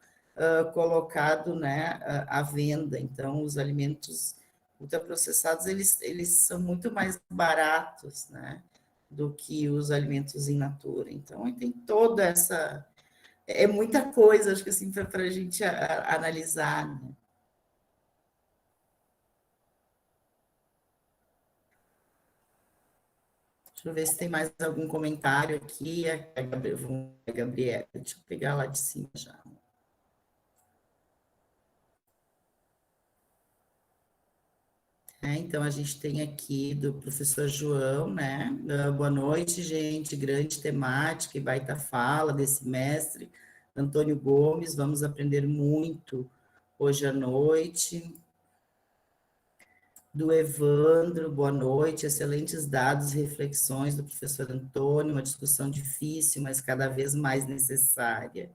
colocado, né, à venda. Então, os alimentos ultraprocessados, eles são muito mais baratos, né, do que os alimentos in natura. Então, tem toda essa... É muita coisa, acho que assim, para a gente analisar, né? Deixa eu ver se tem mais algum comentário aqui. A Gabriela, deixa eu pegar lá de cima já. Então, a gente tem aqui do professor João, né? Boa noite, gente. Grande temática e baita fala desse mestre, Antônio Gomes. Vamos aprender muito hoje à noite. Do Evandro, boa noite. Excelentes dados e reflexões do professor Antônio. Uma discussão difícil, mas cada vez mais necessária.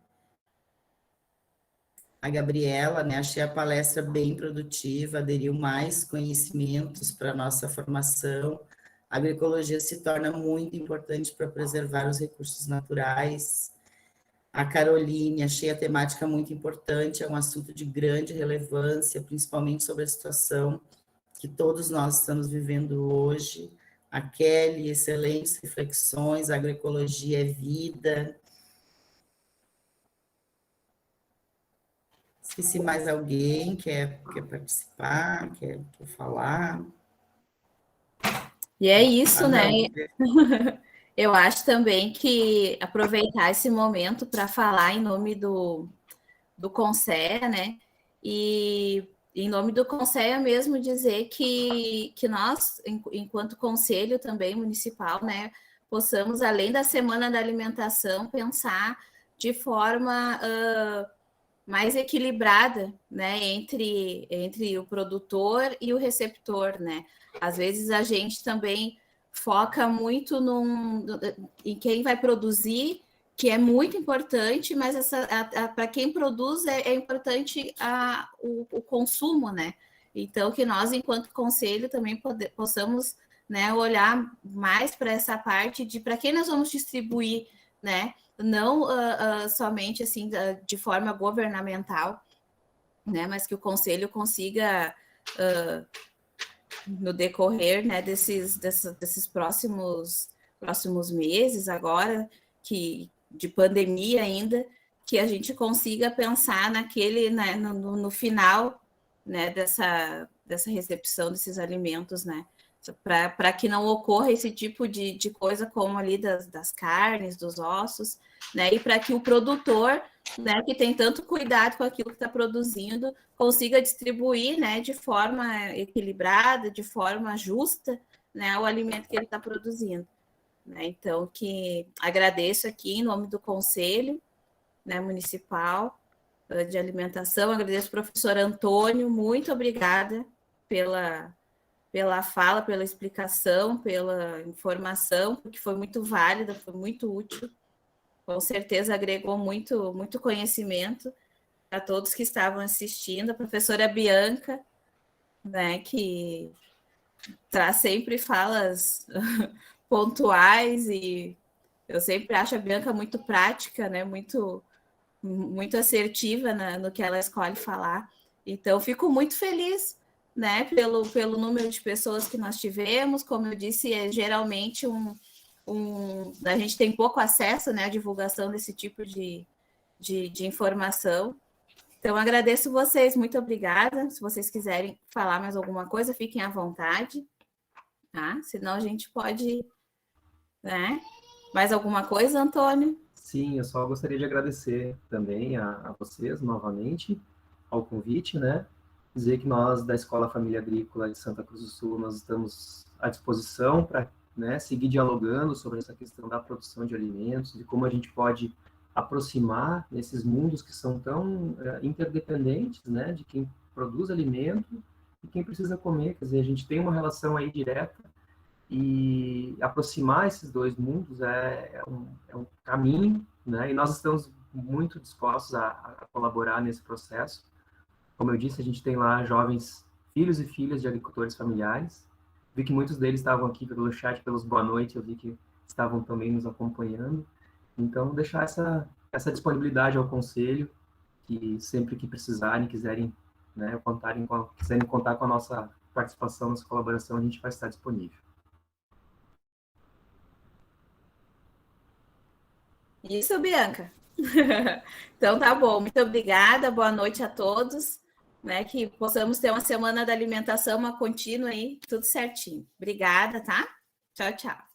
A Gabriela, né, achei a palestra bem produtiva, aderiu mais conhecimentos para a nossa formação. A agroecologia se torna muito importante para preservar os recursos naturais. A Caroline, achei a temática muito importante, é um assunto de grande relevância, principalmente sobre a situação que todos nós estamos vivendo hoje. A Kelly, excelentes reflexões, a agroecologia é vida. Se mais alguém quer participar, quer falar. E é isso, né? Eu acho também que aproveitar esse momento para falar em nome do CONSEA, né? E em nome do CONSEA mesmo dizer que nós, enquanto conselho também municipal, né, possamos, além da Semana da Alimentação, pensar de forma mais equilibrada, né, entre o produtor e o receptor, né? Às vezes a gente também foca muito em quem vai produzir, que é muito importante, mas para quem produz é importante o consumo, né? Então, que nós, enquanto conselho, também possamos, né, olhar mais para essa parte de para quem nós vamos distribuir, né? Não somente assim de forma governamental, né, mas que o conselho consiga no decorrer, né, desses próximos meses agora de pandemia ainda, que a gente consiga pensar naquele, né, no final, né, dessa recepção desses alimentos, né, para que não ocorra esse tipo de coisa como ali das carnes, dos ossos, né? E para que o produtor, né, que tem tanto cuidado com aquilo que está produzindo, consiga distribuir, né, de forma equilibrada, de forma justa, né, o alimento que ele está produzindo. Né? Então, que agradeço aqui em nome do Conselho, né, Municipal de Alimentação, agradeço ao professor Antônio, muito obrigada pela pela fala, pela explicação, pela informação, porque foi muito válida, foi muito útil. Com certeza agregou muito, muito conhecimento a todos que estavam assistindo. A professora Bianca, né, que traz sempre falas pontuais, e eu sempre acho a Bianca muito prática, né, muito assertiva no que ela escolhe falar. Então, fico muito feliz, né, pelo número de pessoas que nós tivemos. Como eu disse, é geralmente a gente tem pouco acesso, né, à divulgação desse tipo de informação. Então, agradeço vocês, muito obrigada. Se vocês quiserem falar mais alguma coisa, fiquem à vontade, tá? Senão a gente pode, né? Mais alguma coisa, Antônio? Sim, eu só gostaria de agradecer também a vocês novamente ao convite, né? Dizer que nós da Escola Família Agrícola de Santa Cruz do Sul, nós estamos à disposição para, né, seguir dialogando sobre essa questão da produção de alimentos, de como a gente pode aproximar nesses mundos que são tão interdependentes, né, de quem produz alimento e quem precisa comer. Quer dizer, a gente tem uma relação aí direta, e aproximar esses dois mundos é um caminho, né, e nós estamos muito dispostos a colaborar nesse processo. Como eu disse, a gente tem lá jovens filhos e filhas de agricultores familiares. Vi que muitos deles estavam aqui pelo chat, pelos boa noite, eu vi que estavam também nos acompanhando. Então, deixar essa disponibilidade ao conselho, que sempre que precisarem, quiserem, né, quiserem contar com a nossa participação, nossa colaboração, a gente vai estar disponível. Isso, Bianca. Então, tá bom. Muito obrigada. Boa noite a todos. Né, que possamos ter uma semana da alimentação, uma contínua aí, tudo certinho. Obrigada, tá? Tchau, tchau.